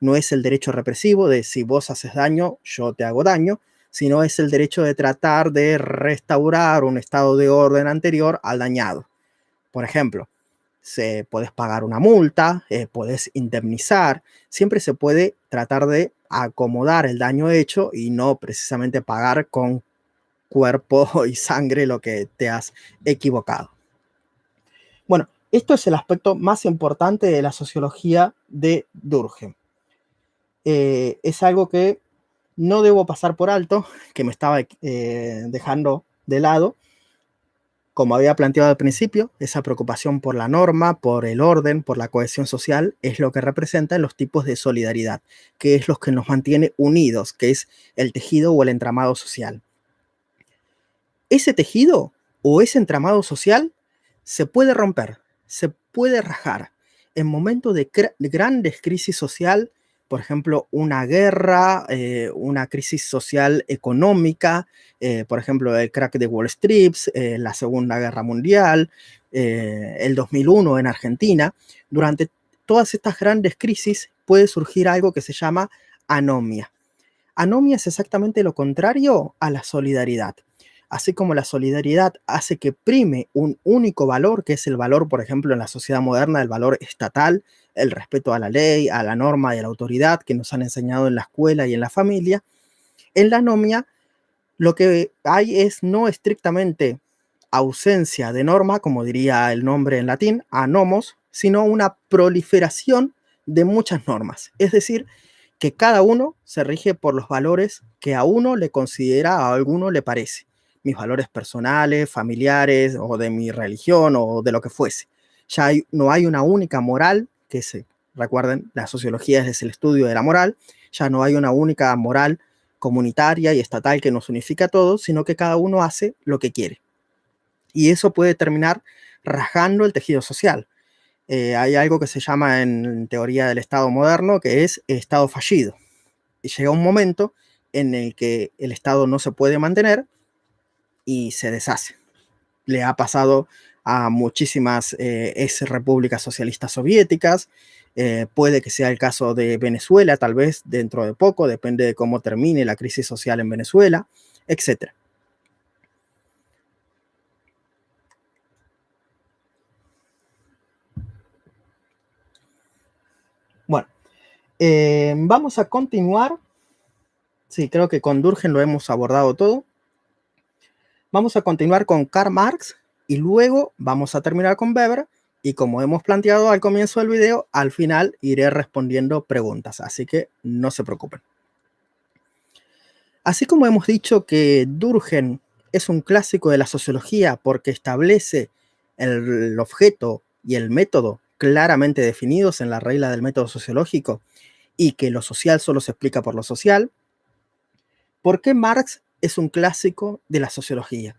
No es el derecho represivo de si vos haces daño, yo te hago daño, sino es el derecho de tratar de restaurar un estado de orden anterior al dañado. Por ejemplo, puedes pagar una multa, puedes indemnizar, siempre se puede tratar de acomodar el daño hecho y no precisamente pagar con cuerpo y sangre lo que te has equivocado. Bueno, esto es el aspecto más importante de la sociología de Durkheim. Es algo que no debo pasar por alto, que me estaba dejando de lado. Como había planteado al principio, esa preocupación por la norma, por el orden, por la cohesión social, es lo que representan los tipos de solidaridad, que es lo que nos mantiene unidos, que es el tejido o el entramado social. Ese tejido o ese entramado social se puede romper, se puede rajar en momentos de grandes crisis social, por ejemplo, una guerra, una crisis social económica, por ejemplo, el crack de Wall Street, la Segunda Guerra Mundial, el 2001 en Argentina. Durante todas estas grandes crisis puede surgir algo que se llama anomia. Anomia es exactamente lo contrario a la solidaridad. Así como la solidaridad hace que prime un único valor, que es el valor, por ejemplo, en la sociedad moderna, el valor estatal, el respeto a la ley, a la norma y a la autoridad que nos han enseñado en la escuela y en la familia, en la anomia Lo que hay es no estrictamente ausencia de norma, como diría el nombre en latín, anomos, sino una proliferación de muchas normas. Es decir, que cada uno se rige por los valores que a uno le considera, a alguno le parece. Mis valores personales, familiares, o de mi religión, o de lo que fuese. No hay una única moral que se... Recuerden, la sociología es el estudio de la moral. Ya no hay una única moral comunitaria y estatal que nos unifica a todos, sino que cada uno hace lo que quiere. Y eso puede terminar rasgando el tejido social. Hay algo que se llama en teoría del Estado moderno, que es Estado fallido. Y llega un momento en el que el Estado no se puede mantener y se deshace. Le ha pasado a muchísimas ex repúblicas socialistas soviéticas, puede que sea el caso de Venezuela, tal vez dentro de poco, depende de cómo termine la crisis social en Venezuela, etc. Bueno, vamos a continuar. Sí, creo que con Durkheim lo hemos abordado todo. Vamos a continuar con Karl Marx y luego vamos a terminar con Weber. Y como hemos planteado al comienzo del video, al final iré respondiendo preguntas, así que no se preocupen. Así como hemos dicho que Durkheim es un clásico de la sociología porque establece el objeto y el método claramente definidos en la regla del método sociológico y que lo social solo se explica por lo social, ¿por qué Marx es un clásico de la sociología?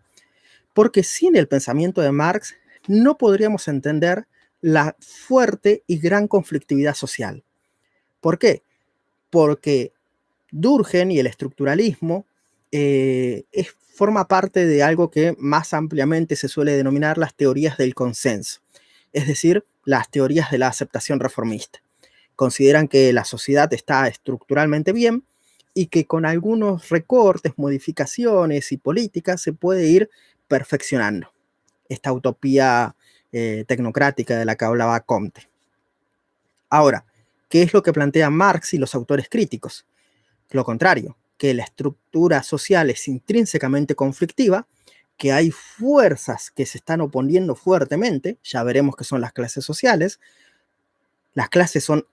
Porque sin el pensamiento de Marx no podríamos entender la fuerte y gran conflictividad social. ¿Por qué? Porque Durkheim y el estructuralismo forma parte de algo que más ampliamente se suele denominar las teorías del consenso, es decir, las teorías de la aceptación reformista. Consideran que la sociedad está estructuralmente bien y que con algunos recortes, modificaciones y políticas se puede ir perfeccionando. Esta utopía tecnocrática de la que hablaba Comte. Ahora, ¿qué es lo que plantean Marx y los autores críticos? Lo contrario, que la estructura social es intrínsecamente conflictiva, que hay fuerzas que se están oponiendo fuertemente, ya veremos que son las clases sociales, las clases son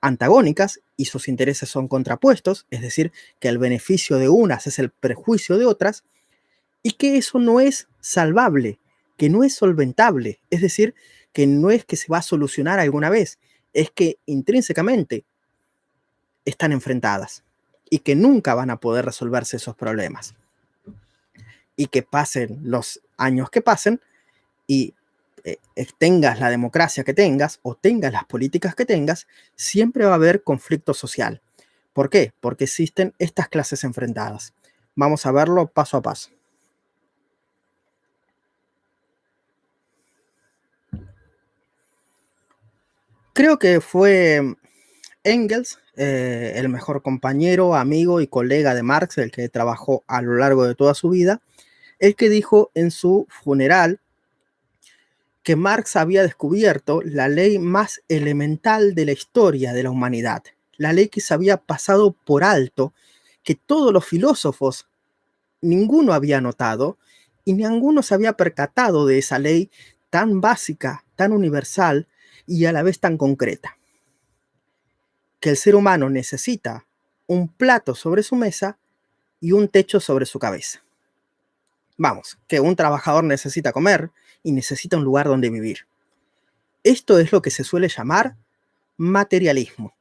antagónicas y sus intereses son contrapuestos, es decir, que el beneficio de unas es el perjuicio de otras, y que eso no es salvable, que no es solventable, es decir, que no es que se va a solucionar alguna vez, es que intrínsecamente están enfrentadas y que nunca van a poder resolverse esos problemas. Y que pasen los años que pasen y tengas la democracia que tengas o tengas las políticas que tengas, siempre va a haber conflicto social. ¿Por qué? Porque existen estas clases enfrentadas. Vamos a verlo paso a paso. Creo que fue Engels, el mejor compañero, amigo y colega de Marx, el que trabajó a lo largo de toda su vida, el que dijo en su funeral que Marx había descubierto la ley más elemental de la historia de la humanidad, la ley que se había pasado por alto, que todos los filósofos, ninguno había notado y ninguno se había percatado de esa ley tan básica, tan universal y a la vez tan concreta. Que el ser humano necesita un plato sobre su mesa y un techo sobre su cabeza. Vamos, que un trabajador necesita comer y necesita un lugar donde vivir. Esto es lo que se suele llamar materialismo.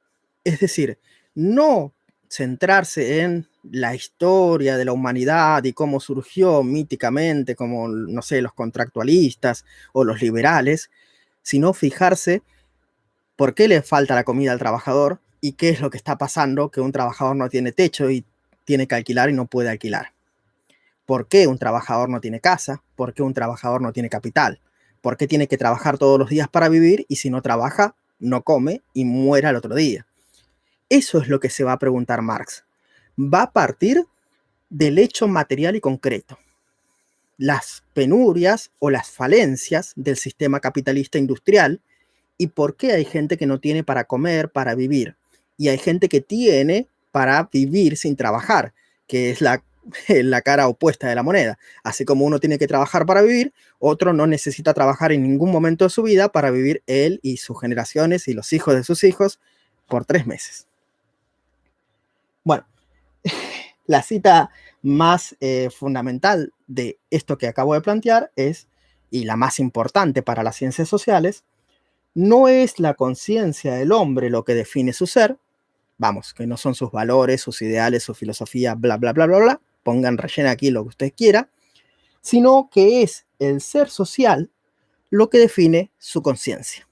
Es decir, no centrarse en la historia de la humanidad y cómo surgió míticamente, como, no sé, los contractualistas o los liberales, sino fijarse por qué le falta la comida al trabajador y qué es lo que está pasando, que un trabajador no tiene techo y tiene que alquilar y no puede alquilar. ¿Por qué un trabajador no tiene casa? ¿Por qué un trabajador no tiene capital? ¿Por qué tiene que trabajar todos los días para vivir y si no trabaja, no come y muere al otro día? Eso es lo que se va a preguntar Marx. Va a partir del hecho material y concreto. Las penurias o las falencias del sistema capitalista industrial y por qué hay gente que no tiene para comer, para vivir. Y hay gente que tiene para vivir sin trabajar, que es la cara opuesta de la moneda. Así como uno tiene que trabajar para vivir, otro no necesita trabajar en ningún momento de su vida para vivir él y sus generaciones y los hijos de sus hijos por 3 meses. Bueno, la cita más fundamental de esto que acabo de plantear es, y la más importante para las ciencias sociales, no es la conciencia del hombre lo que define su ser, vamos, que no son sus valores, sus ideales, su filosofía, bla, bla, bla, bla, bla, pongan relleno aquí lo que usted quiera, sino que es el ser social lo que define su conciencia.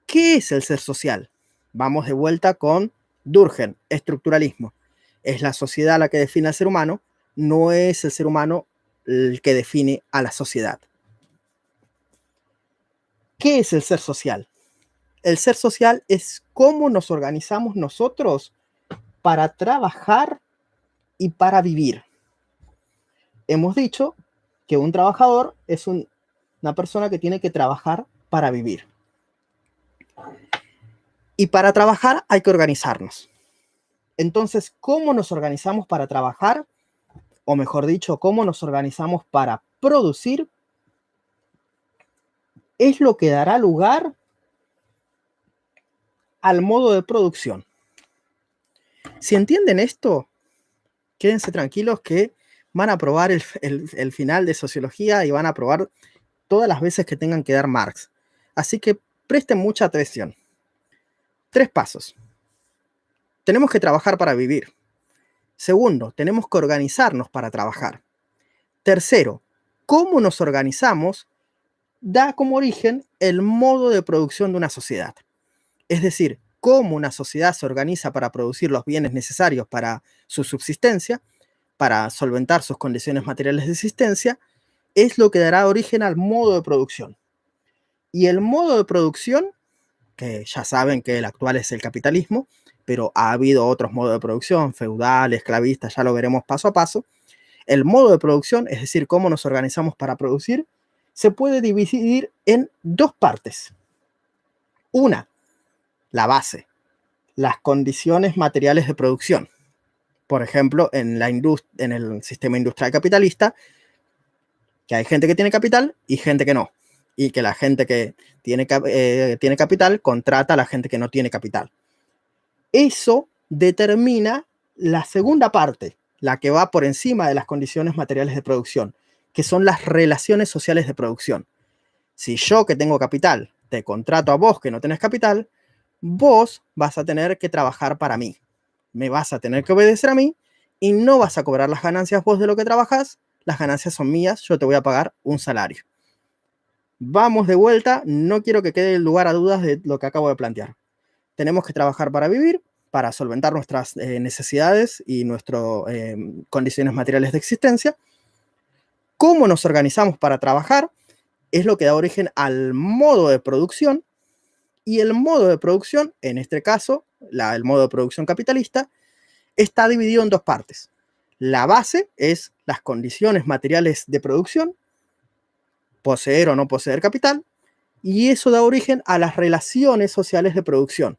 ¿Qué es el ser social? Vamos de vuelta con Durkheim, estructuralismo. Es la sociedad la que define al ser humano, no es el ser humano el que define a la sociedad. ¿Qué es el ser social? El ser social es cómo nos organizamos nosotros para trabajar y para vivir. Hemos dicho que un trabajador es una persona que tiene que trabajar para vivir. Y para trabajar hay que organizarnos. Entonces, ¿cómo nos organizamos para trabajar? O mejor dicho, ¿cómo nos organizamos para producir? Es lo que dará lugar al modo de producción. Si entienden esto, quédense tranquilos que van a probar el final de sociología y van a probar todas las veces que tengan que dar Marx. Así que presten mucha atención. 3 pasos. Tenemos que trabajar para vivir. Segundo, tenemos que organizarnos para trabajar. Tercero, cómo nos organizamos da como origen el modo de producción de una sociedad. Es decir, cómo una sociedad se organiza para producir los bienes necesarios para su subsistencia, para solventar sus condiciones materiales de existencia, es lo que dará origen al modo de producción. Y el modo de producción, que ya saben que el actual es el capitalismo, pero ha habido otros modos de producción, feudal, esclavista, ya lo veremos paso a paso. El modo de producción, es decir, cómo nos organizamos para producir, se puede dividir en 2 partes. Una, la base, las condiciones materiales de producción. Por ejemplo, en el sistema industrial capitalista, que hay gente que tiene capital y gente que no. Y que la gente que tiene capital contrata a la gente que no tiene capital. Eso determina la segunda parte, la que va por encima de las condiciones materiales de producción, que son las relaciones sociales de producción. Si yo que tengo capital te contrato a vos que no tenés capital, vos vas a tener que trabajar para mí. Me vas a tener que obedecer a mí y no vas a cobrar las ganancias vos de lo que trabajás. Las ganancias son mías, yo te voy a pagar un salario. Vamos de vuelta, no quiero que quede lugar a dudas de lo que acabo de plantear. Tenemos que trabajar para vivir, para solventar nuestras necesidades y nuestras condiciones materiales de existencia. ¿Cómo nos organizamos para trabajar? Es lo que da origen al modo de producción. Y el modo de producción, en este caso, el modo de producción capitalista, está dividido en 2 partes. La base es las condiciones materiales de producción, poseer o no poseer capital, y eso da origen a las relaciones sociales de producción,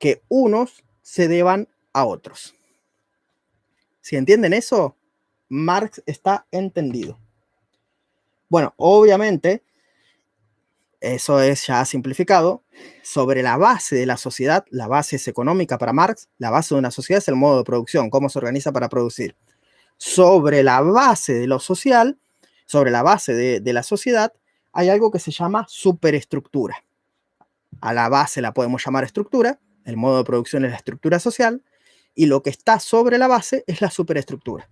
que unos se deban a otros. Si entienden eso, Marx está entendido. Bueno, obviamente, eso es ya simplificado. Sobre la base de la sociedad, la base es económica para Marx, la base de una sociedad es el modo de producción, cómo se organiza para producir. Sobre la base de lo social, sobre la base de la sociedad, hay algo que se llama superestructura. A la base la podemos llamar estructura, el modo de producción es la estructura social, y lo que está sobre la base es la superestructura.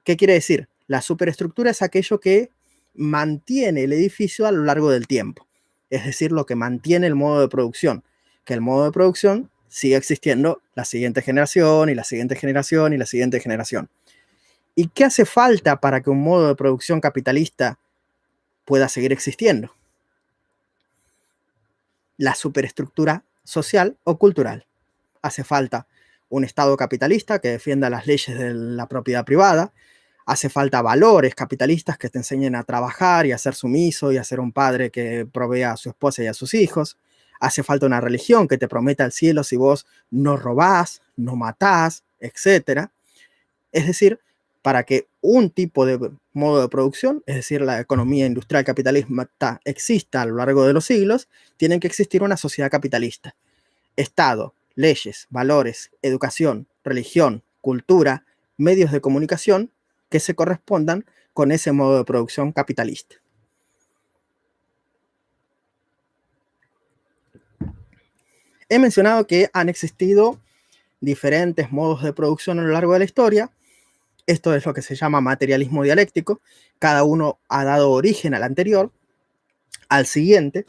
¿Qué quiere decir? La superestructura es aquello que mantiene el edificio a lo largo del tiempo, es decir, lo que mantiene el modo de producción, que el modo de producción siga existiendo la siguiente generación y la siguiente generación y la siguiente generación. ¿Y qué hace falta para que un modo de producción capitalista pueda seguir existiendo? La superestructura social o cultural. Hace falta un Estado capitalista que defienda las leyes de la propiedad privada. Hace falta valores capitalistas que te enseñen a trabajar y a ser sumiso y a ser un padre que provea a su esposa y a sus hijos. Hace falta una religión que te prometa el cielo si vos no robás, no matás, etc. Es decir, para que un tipo de modo de producción, es decir, la economía industrial capitalista, exista a lo largo de los siglos, tiene que existir una sociedad capitalista. Estado, leyes, valores, educación, religión, cultura, medios de comunicación que se correspondan con ese modo de producción capitalista. He mencionado que han existido diferentes modos de producción a lo largo de la historia. Esto es lo que se llama materialismo dialéctico. Cada uno ha dado origen al anterior, al siguiente.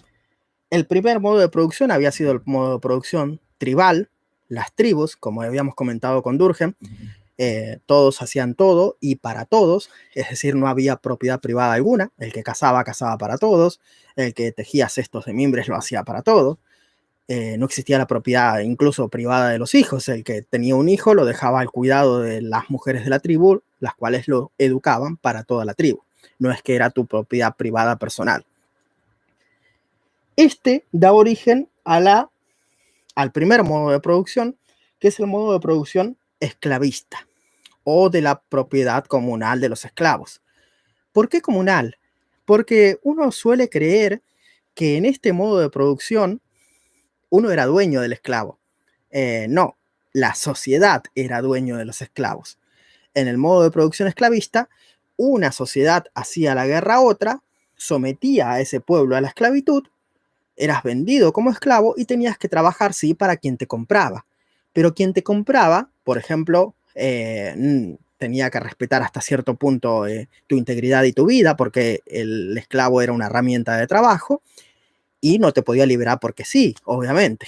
El primer modo de producción había sido el modo de producción tribal, las tribus, como habíamos comentado con Durkheim. Todos hacían todo y para todos, es decir, no había propiedad privada alguna. El que cazaba, cazaba para todos. El que tejía cestos de mimbres lo hacía para todos. No existía la propiedad incluso privada de los hijos. El que tenía un hijo lo dejaba al cuidado de las mujeres de la tribu, las cuales lo educaban para toda la tribu. No es que era tu propiedad privada personal. Este da origen al primer modo de producción, que es el modo de producción esclavista o de la propiedad comunal de los esclavos. ¿Por qué comunal? Porque uno suele creer que en este modo de producción uno era dueño del esclavo. No, la sociedad era dueño de los esclavos. En el modo de producción esclavista, una sociedad hacía la guerra a otra, sometía a ese pueblo a la esclavitud, eras vendido como esclavo y tenías que trabajar, sí, para quien te compraba. Pero quien te compraba, por ejemplo, tenía que respetar hasta cierto punto tu integridad y tu vida, porque el esclavo era una herramienta de trabajo, y no te podía liberar porque sí, obviamente.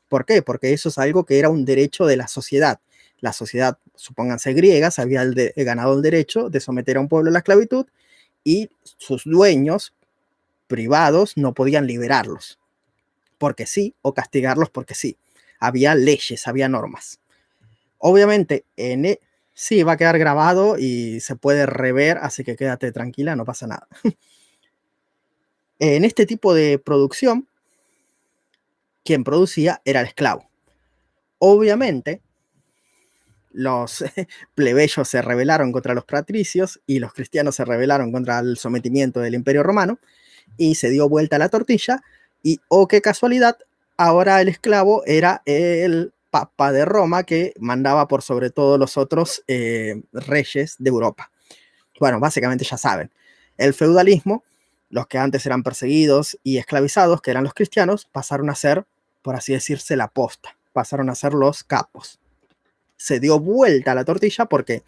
¿Por qué? Porque eso es algo que era un derecho de la sociedad. La sociedad, supónganse griega, se había ganado el derecho de someter a un pueblo a la esclavitud y sus dueños privados no podían liberarlos porque sí o castigarlos porque sí. Había leyes, había normas. Obviamente, sí va a quedar grabado y se puede rever, así que quédate tranquila, no pasa nada. En este tipo de producción, quien producía era el esclavo. Obviamente, los plebeyos se rebelaron contra los patricios y los cristianos se rebelaron contra el sometimiento del Imperio Romano y se dio vuelta la tortilla y, oh, qué casualidad, ahora el esclavo era el papa de Roma que mandaba por sobre todos los otros reyes de Europa. Bueno, básicamente ya saben, el feudalismo, los que antes eran perseguidos y esclavizados, que eran los cristianos, pasaron a ser, por así decirse, la posta, pasaron a ser los capos. Se dio vuelta la tortilla porque,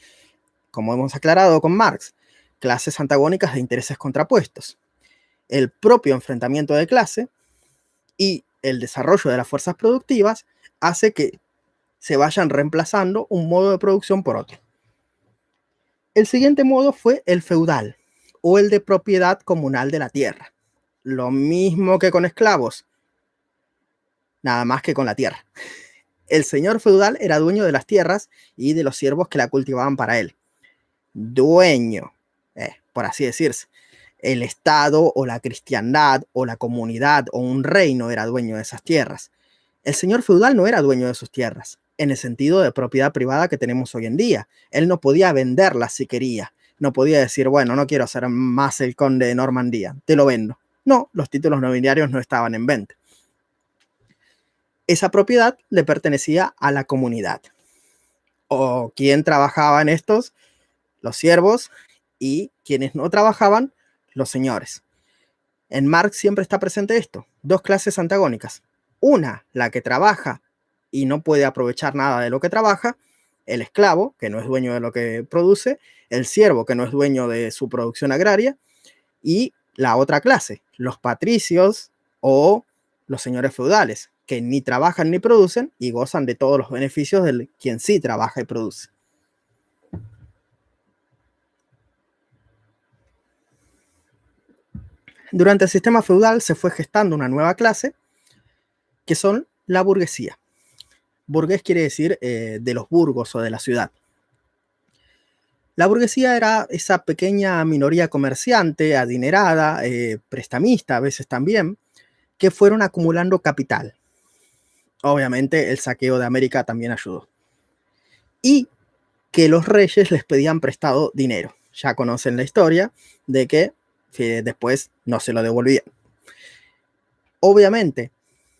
como hemos aclarado con Marx, clases antagónicas de intereses contrapuestos. El propio enfrentamiento de clase y el desarrollo de las fuerzas productivas hace que se vayan reemplazando un modo de producción por otro. El siguiente modo fue el feudal o el de propiedad comunal de la tierra. Lo mismo que con esclavos, nada más que con la tierra. El señor feudal era dueño de las tierras y de los siervos que la cultivaban para él. Dueño, por así decirse. El Estado o la cristiandad o la comunidad o un reino era dueño de esas tierras. El señor feudal no era dueño de sus tierras, en el sentido de propiedad privada que tenemos hoy en día. Él no podía venderlas si quería. No podía decir, bueno, no quiero ser más el conde de Normandía, te lo vendo. No, los títulos nobiliarios no estaban en venta. Esa propiedad le pertenecía a la comunidad. ¿O quién trabajaba en estos? Los siervos, y quienes no trabajaban, los señores. En Marx siempre está presente esto, dos clases antagónicas. Una, la que trabaja y no puede aprovechar nada de lo que trabaja, el esclavo, que no es dueño de lo que produce, el siervo, que no es dueño de su producción agraria, y la otra clase, los patricios o los señores feudales, que ni trabajan ni producen y gozan de todos los beneficios de quien sí trabaja y produce. Durante el sistema feudal se fue gestando una nueva clase, que son la burguesía. Burgués quiere decir de los burgos o de la ciudad. La burguesía era esa pequeña minoría comerciante, adinerada, prestamista a veces también, que fueron acumulando capital. Obviamente el saqueo de América también ayudó. Y que los reyes les pedían prestado dinero. Ya conocen la historia de que después no se lo devolvían. Obviamente,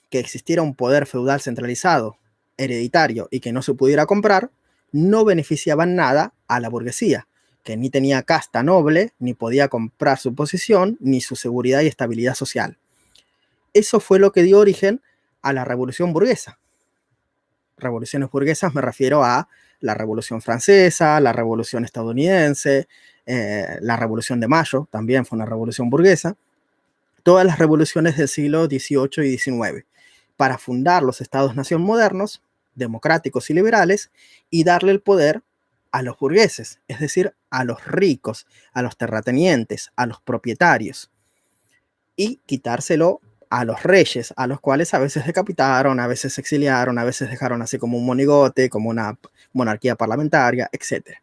que existiera un poder feudal centralizado, hereditario y que no se pudiera comprar, no beneficiaban nada a la burguesía, que ni tenía casta noble, ni podía comprar su posición, ni su seguridad y estabilidad social. Eso fue lo que dio origen a la Revolución Burguesa. Revoluciones burguesas me refiero a la Revolución Francesa, la Revolución Estadounidense, la Revolución de Mayo, también fue una revolución burguesa. Todas las revoluciones del siglo XVIII y XIX, para fundar los estados-nación modernos, democráticos y liberales, y darle el poder a los burgueses, es decir, a los ricos, a los terratenientes, a los propietarios, y quitárselo a los reyes, a los cuales a veces decapitaron, a veces exiliaron, a veces dejaron así como un monigote, como una monarquía parlamentaria, etc.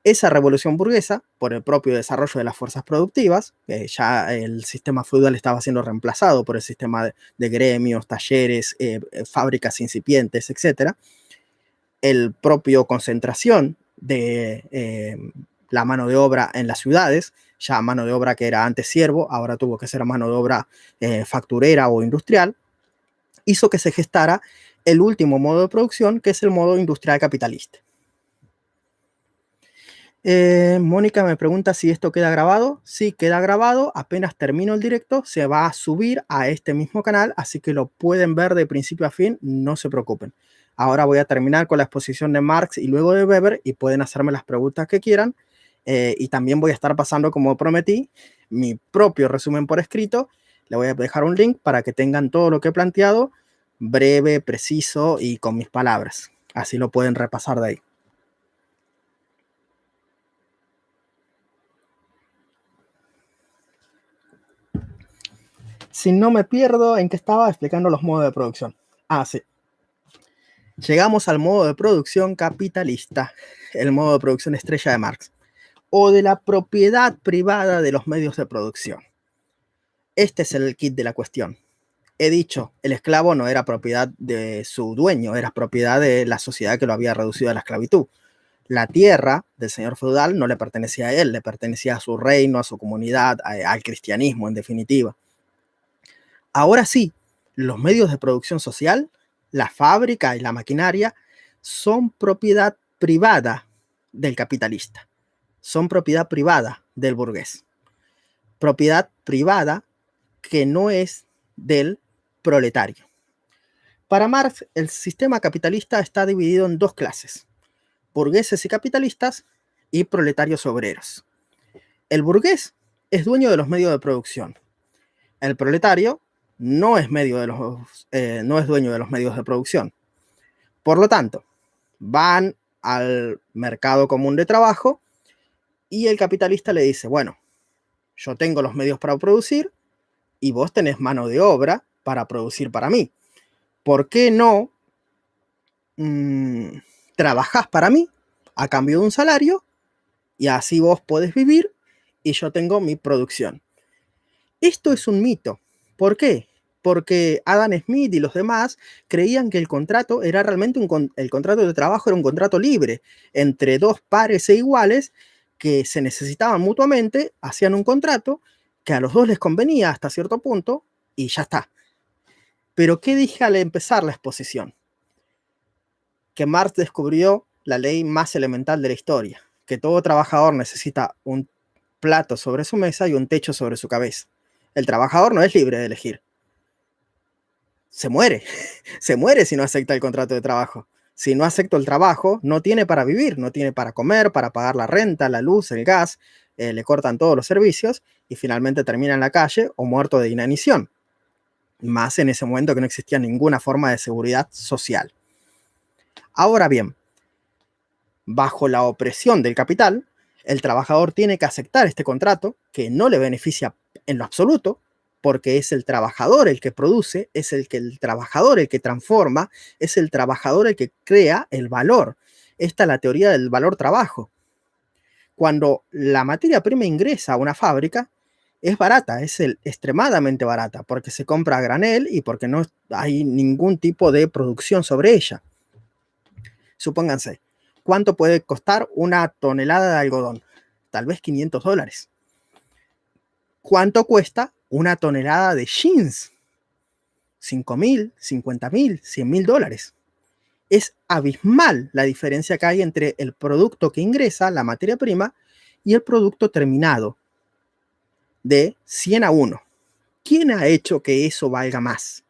Esa revolución burguesa, por el propio desarrollo de las fuerzas productivas, ya el sistema feudal estaba siendo reemplazado por el sistema de gremios, talleres, fábricas incipientes, etc. El propio concentración de la mano de obra en las ciudades, ya mano de obra que era antes siervo, ahora tuvo que ser mano de obra facturera o industrial, hizo que se gestara el último modo de producción, que es el modo industrial capitalista. Mónica me pregunta si esto queda grabado. Sí, queda grabado. Apenas termino el directo, se va a subir a este mismo canal, así que lo pueden ver de principio a fin, no se preocupen. Ahora voy a terminar con la exposición de Marx y luego de Weber, y pueden hacerme las preguntas que quieran. Y también voy a estar pasando, como prometí, mi propio resumen por escrito. Le voy a dejar un link para que tengan todo lo que he planteado, breve, preciso y con mis palabras. Así lo pueden repasar de ahí. Si no me pierdo, ¿en qué estaba explicando los modos de producción? Ah, sí. Llegamos al modo de producción capitalista, el modo de producción estrella de Marx, o de la propiedad privada de los medios de producción. Este es el kit de la cuestión. He dicho, el esclavo no era propiedad de su dueño, era propiedad de la sociedad que lo había reducido a la esclavitud. La tierra del señor feudal no le pertenecía a él, le pertenecía a su reino, a su comunidad, al cristianismo en definitiva. Ahora sí, los medios de producción social, la fábrica y la maquinaria son propiedad privada del capitalista, son propiedad privada del burgués, propiedad privada que no es del proletario. Para Marx, el sistema capitalista está dividido en dos clases, burgueses y capitalistas y proletarios obreros. El burgués es dueño de los medios de producción. El proletario no es dueño de los medios de producción. Por lo tanto, van al mercado común de trabajo y el capitalista le dice, bueno, yo tengo los medios para producir y vos tenés mano de obra para producir para mí. ¿Por qué no trabajás para mí a cambio de un salario y así vos podés vivir y yo tengo mi producción? Esto es un mito. ¿Por qué? Porque Adam Smith y los demás creían que el contrato era realmente el contrato de trabajo era un contrato libre entre dos pares e iguales que se necesitaban mutuamente, hacían un contrato que a los dos les convenía hasta cierto punto y ya está. Pero ¿qué dije al empezar la exposición? Que Marx descubrió la ley más elemental de la historia, que todo trabajador necesita un plato sobre su mesa y un techo sobre su cabeza. El trabajador no es libre de elegir. Se muere si no acepta el contrato de trabajo. Si no acepta el trabajo, no tiene para vivir, no tiene para comer, para pagar la renta, la luz, el gas, le cortan todos los servicios y finalmente termina en la calle o muerto de inanición. Más en ese momento que no existía ninguna forma de seguridad social. Ahora bien, bajo la opresión del capital, el trabajador tiene que aceptar este contrato que no le beneficia en lo absoluto, porque es el trabajador el que produce, es el trabajador el que transforma, es el trabajador el que crea el valor. Esta es la teoría del valor trabajo. Cuando la materia prima ingresa a una fábrica, es barata, es extremadamente barata, porque se compra a granel y porque no hay ningún tipo de producción sobre ella. Supónganse, ¿cuánto puede costar una tonelada de algodón? Tal vez $500. ¿Cuánto cuesta una tonelada de jeans? $5.000, $50.000, $100.000. Es abismal la diferencia que hay entre el producto que ingresa, la materia prima, y el producto terminado, de 100 a 1. ¿Quién ha hecho que eso valga más?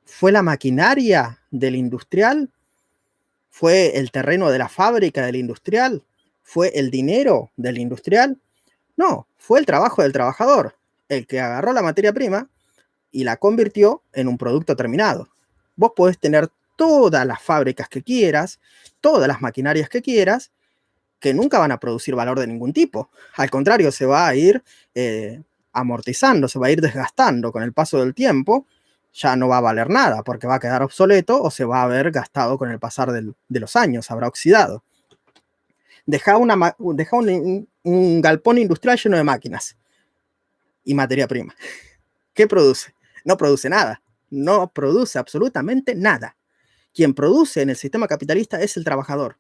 ¿Fue la maquinaria del industrial? ¿Fue el terreno de la fábrica del industrial? ¿Fue el dinero del industrial? No, fue el trabajo del trabajador, el que agarró la materia prima y la convirtió en un producto terminado. Vos podés tener todas las fábricas que quieras, todas las maquinarias que quieras, que nunca van a producir valor de ningún tipo. Al contrario, se va a ir amortizando, se va a ir desgastando con el paso del tiempo. Ya no va a valer nada porque va a quedar obsoleto o se va a haber gastado con el pasar de los años, habrá oxidado. Deja un galpón industrial lleno de máquinas y materia prima. ¿Qué produce? No produce nada. No produce absolutamente nada. Quien produce en el sistema capitalista es el trabajador.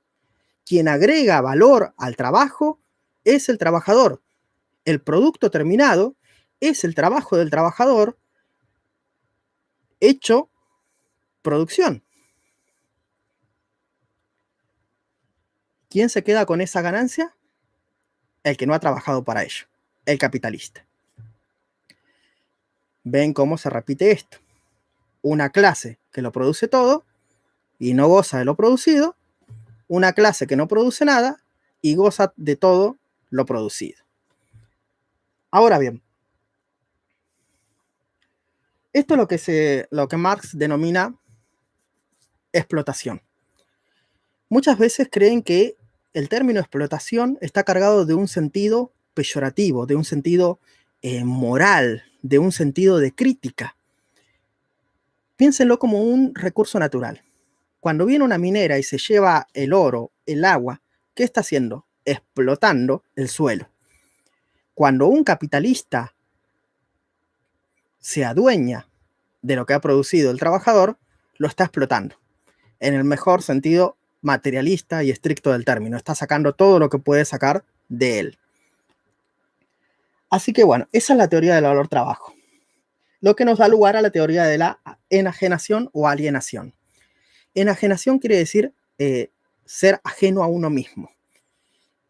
Quien agrega valor al trabajo es el trabajador. El producto terminado es el trabajo del trabajador hecho producción. ¿Quién se queda con esa ganancia? El que no ha trabajado para ello, el capitalista. ¿Ven cómo se repite esto? Una clase que lo produce todo y no goza de lo producido, una clase que no produce nada y goza de todo lo producido. Ahora bien, esto es lo que Marx denomina explotación. Muchas veces creen que el término explotación está cargado de un sentido peyorativo, de un sentido moral, de un sentido de crítica. Piénsenlo como un recurso natural. Cuando viene una minera y se lleva el oro, el agua, ¿qué está haciendo? Explotando el suelo. Cuando un capitalista se adueña de lo que ha producido el trabajador, lo está explotando. En el mejor sentido materialista y estricto del término. Está sacando todo lo que puede sacar de él. Así que bueno, esa es la teoría del valor trabajo. Lo que nos da lugar a la teoría de la enajenación o alienación. Enajenación quiere decir ser ajeno a uno mismo.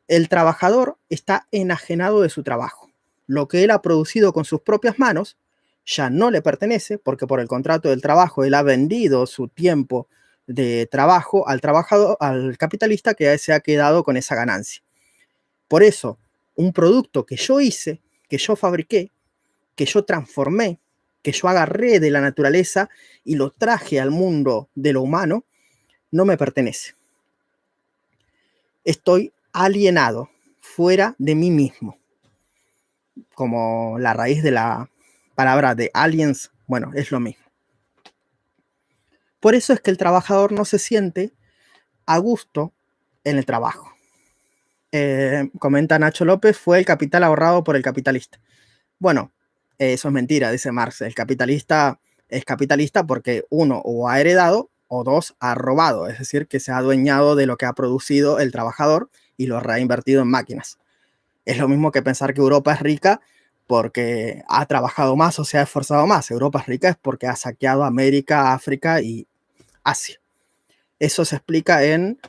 El trabajador está enajenado de su trabajo. Lo que él ha producido con sus propias manos ya no le pertenece porque por el contrato del trabajo él ha vendido su tiempo de trabajo al trabajador, al capitalista que se ha quedado con esa ganancia. Por eso, un producto que yo hice, que yo fabriqué, que yo transformé, que yo agarré de la naturaleza y lo traje al mundo de lo humano, no me pertenece. Estoy alienado, fuera de mí mismo. Como la raíz de la palabra de aliens, bueno, es lo mismo. Por eso es que el trabajador no se siente a gusto en el trabajo. Comenta Nacho López, fue el capital ahorrado por el capitalista. Bueno, eso es mentira, dice Marx. El capitalista es capitalista porque uno, o ha heredado, o dos, ha robado. Es decir, que se ha adueñado de lo que ha producido el trabajador y lo ha reinvertido en máquinas. Es lo mismo que pensar que Europa es rica porque ha trabajado más o se ha esforzado más. Europa es rica es porque ha saqueado América, África y Asia. Eso se explica en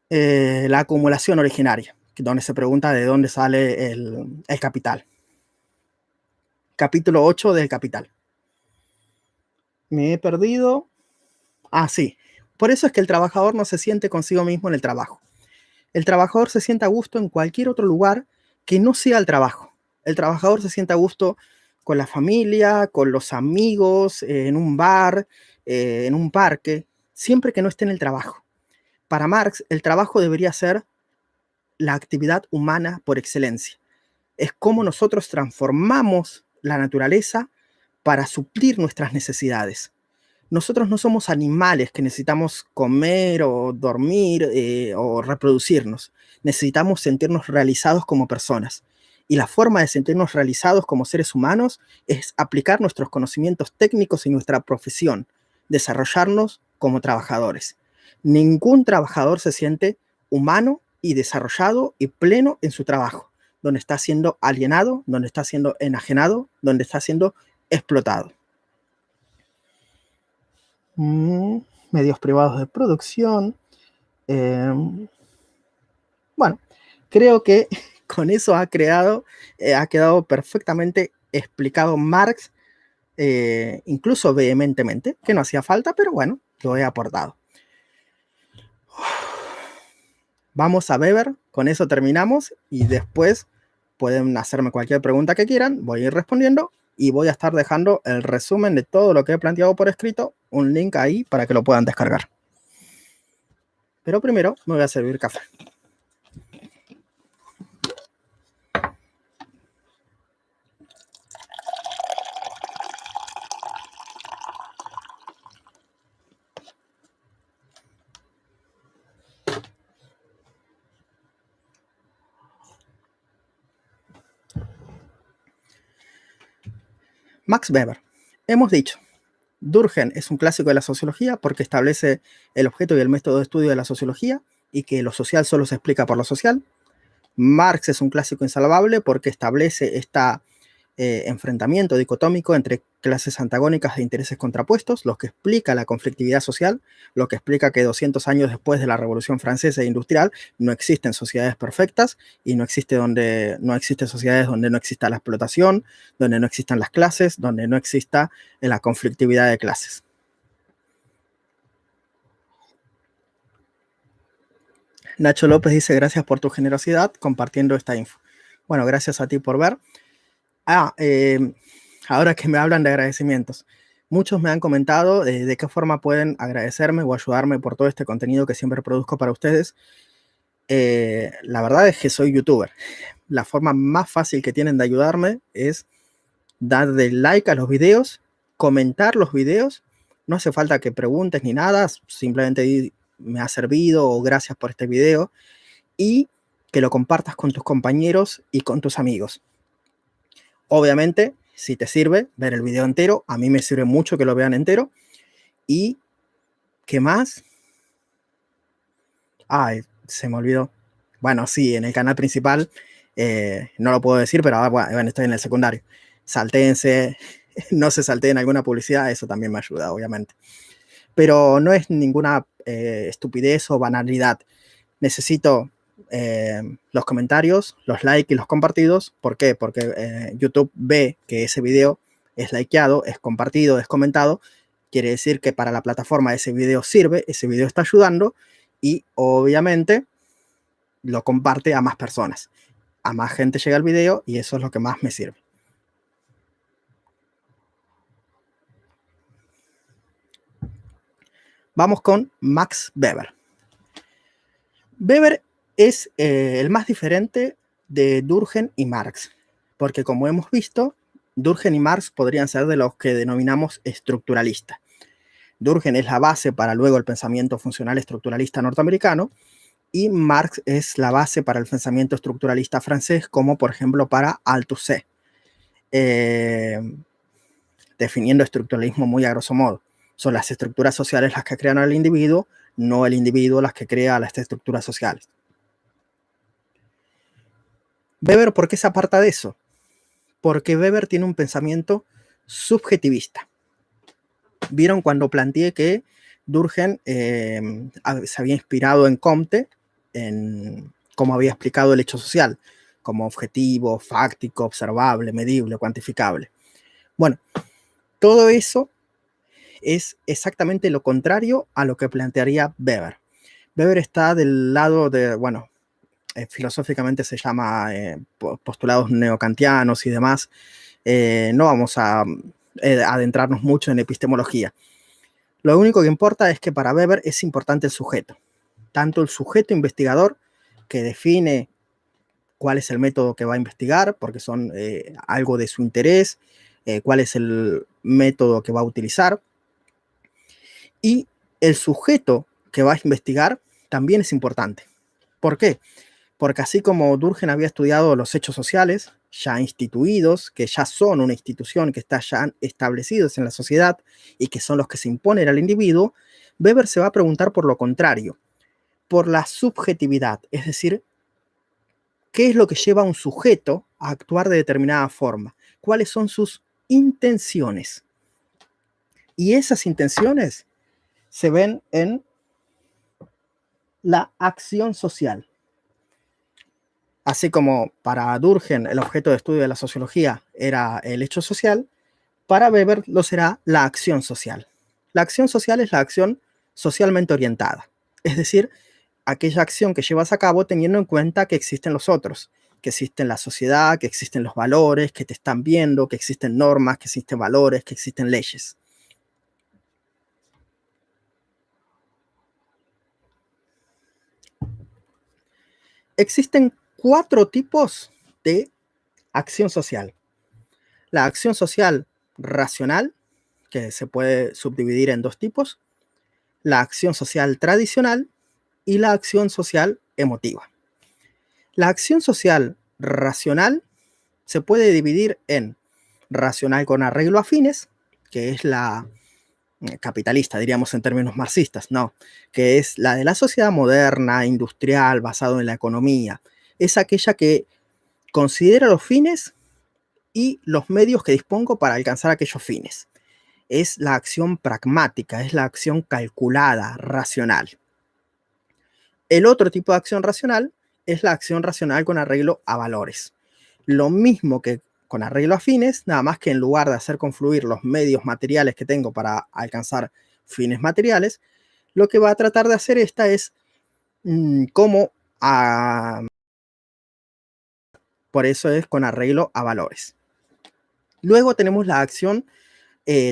la acumulación originaria, donde se pregunta de dónde sale el capital. Capítulo 8 del Capital. Me he perdido. Ah, sí. Por eso es que el trabajador no se siente consigo mismo en el trabajo. El trabajador se siente a gusto en cualquier otro lugar que no sea el trabajo. El trabajador se siente a gusto con la familia, con los amigos, en un bar, en un parque, siempre que no esté en el trabajo. Para Marx, el trabajo debería ser la actividad humana por excelencia. Es cómo nosotros transformamos la naturaleza para suplir nuestras necesidades. Nosotros no somos animales que necesitamos comer o dormir o reproducirnos. Necesitamos sentirnos realizados como personas. Y la forma de sentirnos realizados como seres humanos es aplicar nuestros conocimientos técnicos y nuestra profesión, desarrollarnos como trabajadores. Ningún trabajador se siente humano y desarrollado y pleno en su trabajo, donde está siendo alienado, donde está siendo enajenado, donde está siendo explotado. Medios privados de producción. Bueno, creo que con eso ha quedado perfectamente explicado Marx, incluso vehementemente, que no hacía falta, pero bueno, lo he aportado. Vamos a Weber, con eso terminamos y después pueden hacerme cualquier pregunta que quieran, voy a ir respondiendo y voy a estar dejando el resumen de todo lo que he planteado por escrito, un link ahí para que lo puedan descargar. Pero primero me voy a servir café. Max Weber. Hemos dicho, Durkheim es un clásico de la sociología porque establece el objeto y el método de estudio de la sociología y que lo social solo se explica por lo social. Marx es un clásico insalvable porque establece este enfrentamiento dicotómico entre clases antagónicas de intereses contrapuestos, lo que explica la conflictividad social, lo que explica que 200 años después de la Revolución Francesa e Industrial no existen sociedades perfectas y no existen sociedades donde no exista la explotación, donde no existan las clases, donde no exista la conflictividad de clases. Nacho López dice, gracias por tu generosidad compartiendo esta info. Bueno, gracias a ti por ver. Ahora que me hablan de agradecimientos, muchos me han comentado de qué forma pueden agradecerme o ayudarme por todo este contenido que siempre produzco para ustedes. La verdad es que soy youtuber. La forma más fácil que tienen de ayudarme es darle like a los videos, comentar los videos. No hace falta que preguntes ni nada, simplemente me ha servido o gracias por este video, y que lo compartas con tus compañeros y con tus amigos. Obviamente, si te sirve ver el video entero, a mí me sirve mucho que lo vean entero. ¿Y qué más? Ay, se me olvidó. Bueno, sí, en el canal principal, no lo puedo decir, pero bueno, estoy en el secundario. Saltéense, no se salteen alguna publicidad, eso también me ayuda, obviamente. Pero no es ninguna estupidez o banalidad. Necesito los comentarios, los likes y los compartidos. ¿Por qué? Porque YouTube ve que ese video es likeado, es compartido, es comentado. Quiere decir que para la plataforma ese video sirve, ese video está ayudando y obviamente lo comparte a más personas. A más gente llega el video y eso es lo que más me sirve. Vamos con Max Weber. Weber es el más diferente de Durkheim y Marx, porque como hemos visto, Durkheim y Marx podrían ser de los que denominamos estructuralistas. Durkheim es la base para luego el pensamiento funcional estructuralista norteamericano y Marx es la base para el pensamiento estructuralista francés, como por ejemplo para Althusser, definiendo estructuralismo muy a grosso modo. Son las estructuras sociales las que crean al individuo, no el individuo las que crea las estructuras sociales. Weber, ¿por qué se aparta de eso? Porque Weber tiene un pensamiento subjetivista. ¿Vieron cuando planteé que Durkheim se había inspirado en Comte, en cómo había explicado el hecho social, como objetivo, fáctico, observable, medible, cuantificable? Bueno, todo eso es exactamente lo contrario a lo que plantearía Weber. Weber está del lado de, bueno, filosóficamente se llama postulados neocantianos y demás. No vamos a adentrarnos mucho en epistemología. Lo único que importa es que para Weber es importante el sujeto. Tanto el sujeto investigador, que define cuál es el método que va a investigar, porque son algo de su interés, cuál es el método que va a utilizar, y el sujeto que va a investigar también es importante. ¿Por qué? Porque así como Durkheim había estudiado los hechos sociales, ya instituidos, que ya son una institución, que están ya establecidos en la sociedad y que son los que se imponen al individuo, Weber se va a preguntar por lo contrario, por la subjetividad, es decir, ¿qué es lo que lleva a un sujeto a actuar de determinada forma? ¿Cuáles son sus intenciones? Y esas intenciones se ven en la acción social. Así como para Durkheim el objeto de estudio de la sociología era el hecho social, para Weber lo será la acción social. La acción social es la acción socialmente orientada, es decir, aquella acción que llevas a cabo teniendo en cuenta que existen los otros, que existen la sociedad, que existen los valores, que te están viendo, que existen normas, que existen valores, que existen leyes. Existen 4 tipos de acción social. La acción social racional, que se puede subdividir en 2 tipos, la acción social tradicional y la acción social emotiva. La acción social racional se puede dividir en racional con arreglo a fines, que es la capitalista, diríamos en términos marxistas, no, que es la de la sociedad moderna, industrial, basado en la economía. Es aquella que considera los fines y los medios que dispongo para alcanzar aquellos fines. Es la acción pragmática, es la acción calculada, racional. El otro tipo de acción racional es la acción racional con arreglo a valores. Lo mismo que con arreglo a fines, nada más que en lugar de hacer confluir los medios materiales que tengo para alcanzar fines materiales, lo que va a tratar de hacer esta es cómo por eso es con arreglo a valores. Luego tenemos la acción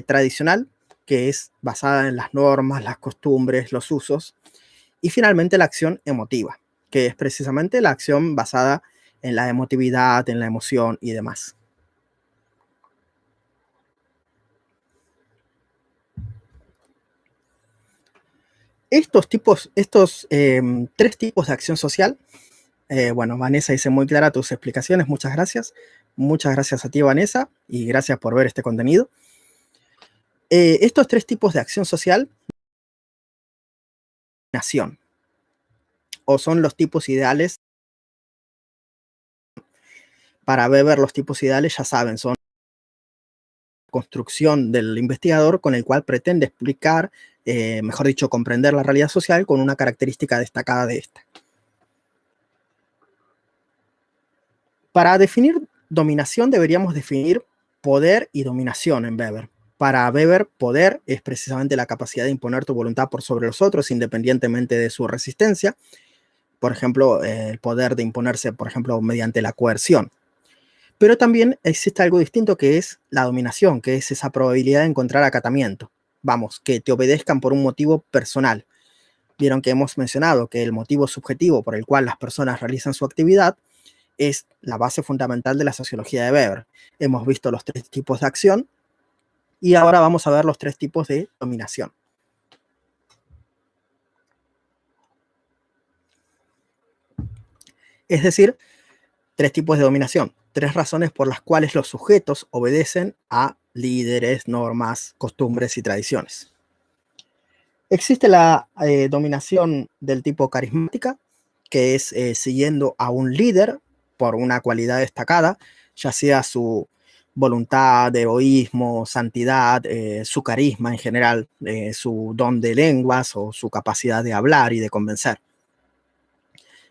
tradicional, que es basada en las normas, las costumbres, los usos. Y finalmente la acción emotiva, que es precisamente la acción basada en la emotividad, en la emoción y demás. Estos 3 tipos de acción social, bueno, Vanessa hice muy clara tus explicaciones, muchas gracias. Muchas gracias a ti, Vanessa, y gracias por ver este contenido. Estos 3 tipos de acción social, nación, o son los tipos ideales. Para Weber, los tipos ideales, ya saben, son construcción del investigador con el cual pretende explicar, mejor dicho, comprender la realidad social con una característica destacada de esta. Para definir dominación deberíamos definir poder y dominación en Weber. Para Weber, poder es precisamente la capacidad de imponer tu voluntad por sobre los otros independientemente de su resistencia. Por ejemplo, el poder de imponerse, por ejemplo, mediante la coerción. Pero también existe algo distinto que es la dominación, que es esa probabilidad de encontrar acatamiento. Vamos, que te obedezcan por un motivo personal. Vieron que hemos mencionado que el motivo subjetivo por el cual las personas realizan su actividad es la base fundamental de la sociología de Weber. Hemos visto los 3 tipos de acción y ahora vamos a ver los 3 tipos de dominación. Es decir, 3 tipos de dominación, 3 razones por las cuales los sujetos obedecen a líderes, normas, costumbres y tradiciones. Existe la dominación del tipo carismática, que es siguiendo a un líder por una cualidad destacada, ya sea su voluntad, heroísmo, santidad, su carisma en general, su don de lenguas o su capacidad de hablar y de convencer.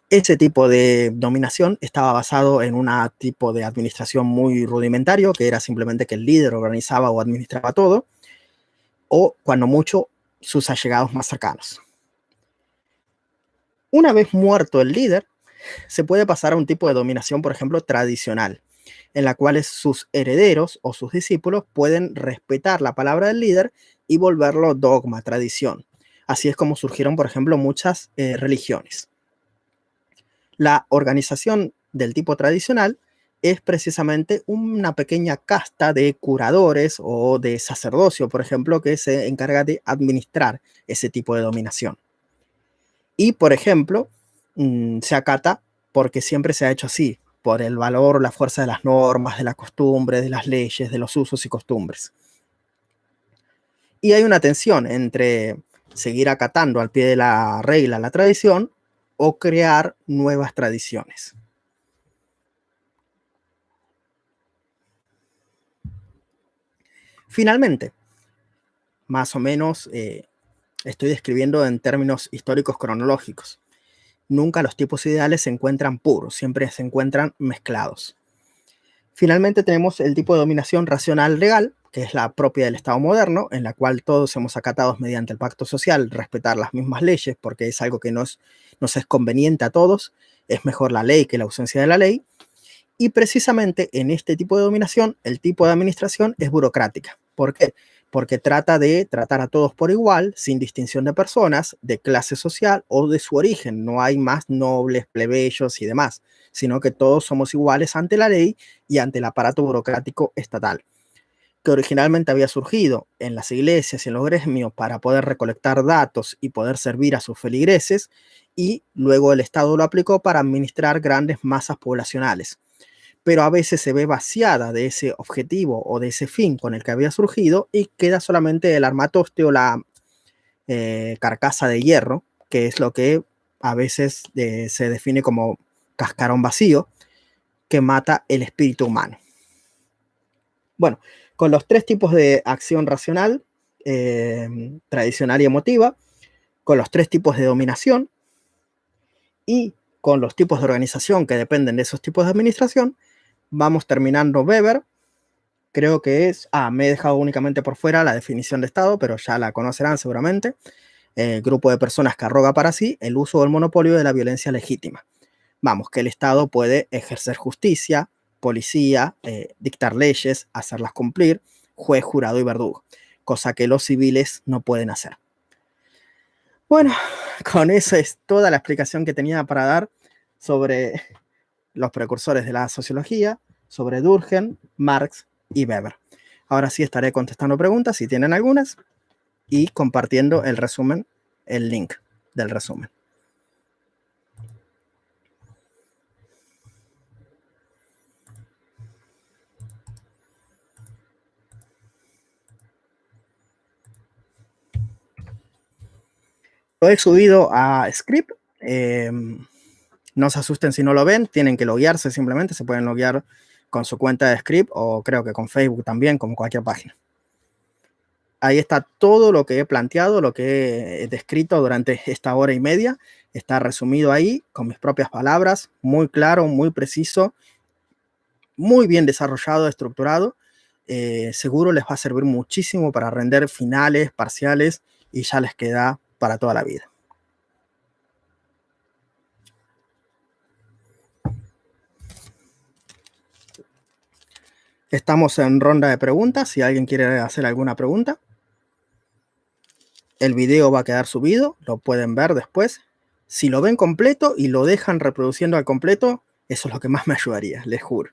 Ese tipo de dominación estaba basado en un tipo de administración muy rudimentario, que era simplemente que el líder organizaba o administraba todo, o cuando mucho, sus allegados más cercanos. Una vez muerto el líder, se puede pasar a un tipo de dominación, por ejemplo, tradicional, en la cual sus herederos o sus discípulos pueden respetar la palabra del líder y volverlo dogma, tradición. Así es como surgieron, por ejemplo, muchas religiones. La organización del tipo tradicional es precisamente una pequeña casta de curadores o de sacerdocio, por ejemplo, que se encarga de administrar ese tipo de dominación. Y, por ejemplo, se acata porque siempre se ha hecho así. por el valor, la fuerza de las normas, de la costumbre, de las leyes, de los usos y costumbres. Y hay una tensión entre seguir acatando al pie de la regla la tradición o crear nuevas tradiciones. Finalmente, más o menos estoy describiendo en términos históricos cronológicos. Nunca los tipos ideales se encuentran puros, siempre se encuentran mezclados. Finalmente tenemos el tipo de dominación racional legal, que es la propia del Estado moderno, en la cual todos hemos acatado mediante el pacto social respetar las mismas leyes, porque es algo que nos es conveniente a todos, es mejor la ley que la ausencia de la ley, y precisamente en este tipo de dominación, el tipo de administración es burocrática. ¿Por qué? Porque trata de tratar a todos por igual, sin distinción de personas, de clase social o de su origen. No hay más nobles, plebeyos y demás, sino que todos somos iguales ante la ley y ante el aparato burocrático estatal, que originalmente había surgido en las iglesias y en los gremios para poder recolectar datos y poder servir a sus feligreses, y luego el Estado lo aplicó para administrar grandes masas poblacionales. Pero a veces se ve vaciada de ese objetivo o de ese fin con el que había surgido y queda solamente el armatoste o la carcasa de hierro, que es lo que a veces se define como cascarón vacío, que mata el espíritu humano. Bueno, con los tres tipos de acción racional, tradicional y emotiva, con los tres tipos de dominación y con los tipos de organización que dependen de esos tipos de administración, vamos terminando Weber. Creo que es, me he dejado únicamente por fuera la definición de Estado, pero ya la conocerán seguramente. Grupo de personas que arroga para sí el uso o el monopolio de la violencia legítima. Vamos, que el Estado puede ejercer justicia, policía, dictar leyes, hacerlas cumplir, juez, jurado y verdugo, cosa que los civiles no pueden hacer. Bueno, con eso es toda la explicación que tenía para dar sobre los precursores de la sociología, sobre Durkheim, Marx y Weber. Ahora sí estaré contestando preguntas si tienen algunas y compartiendo el resumen, el link del resumen. Lo he subido a Script. No se asusten si no lo ven, tienen que loguearse simplemente, se pueden loguear con su cuenta de Script o creo que con Facebook también, como cualquier página. Ahí está todo lo que he planteado, lo que he descrito durante esta hora y media. Está resumido ahí con mis propias palabras, muy claro, muy preciso, muy bien desarrollado, estructurado. Seguro les va a servir muchísimo para render finales, parciales y ya les queda para toda la vida. Estamos en ronda de preguntas. Si alguien quiere hacer alguna pregunta. El video va a quedar subido, lo pueden ver después. Si lo ven completo y lo dejan reproduciendo al completo, eso es lo que más me ayudaría, les juro.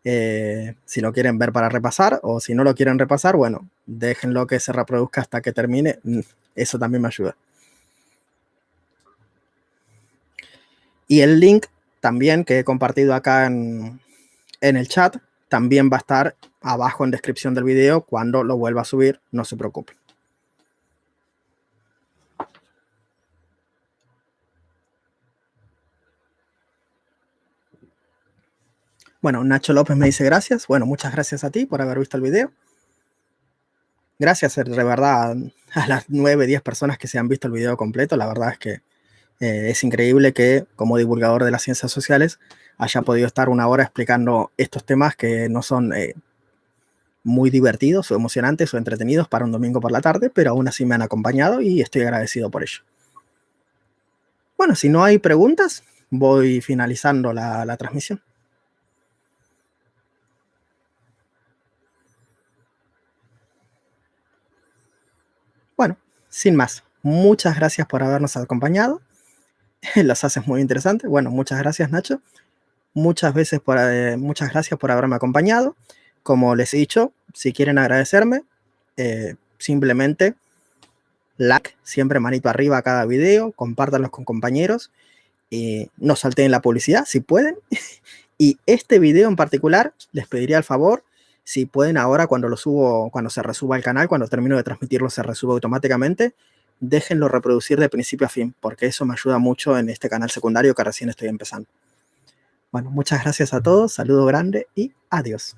Si lo quieren ver para repasar o si no lo quieren repasar, bueno, déjenlo que se reproduzca hasta que termine. Eso también me ayuda. Y el link también que he compartido acá en el chat también va a estar abajo en descripción del video cuando lo vuelva a subir, no se preocupen. Bueno, Nacho López me dice gracias. Bueno, muchas gracias a ti por haber visto el video. Gracias de verdad a las 9, 10 personas que se han visto el video completo. La verdad es que es increíble que como divulgador de las ciencias sociales haya podido estar una hora explicando estos temas que no son muy divertidos o emocionantes o entretenidos para un domingo por la tarde, pero aún así me han acompañado y estoy agradecido por ello. Bueno, si no hay preguntas, voy finalizando la transmisión. Bueno, sin más, muchas gracias por habernos acompañado. Los haces muy interesantes. Bueno, muchas gracias, Nacho. Muchas gracias por haberme acompañado. Como les he dicho, si quieren agradecerme, simplemente like, siempre manito arriba a cada video, compártanlos con compañeros, no salten la publicidad si pueden Y este video en particular, les pediría el favor, si pueden ahora cuando lo subo, cuando se resuba al canal, cuando termino de transmitirlo se resube automáticamente, déjenlo reproducir de principio a fin, porque eso me ayuda mucho en este canal secundario que recién estoy empezando. Bueno, muchas gracias a todos, saludo grande y adiós.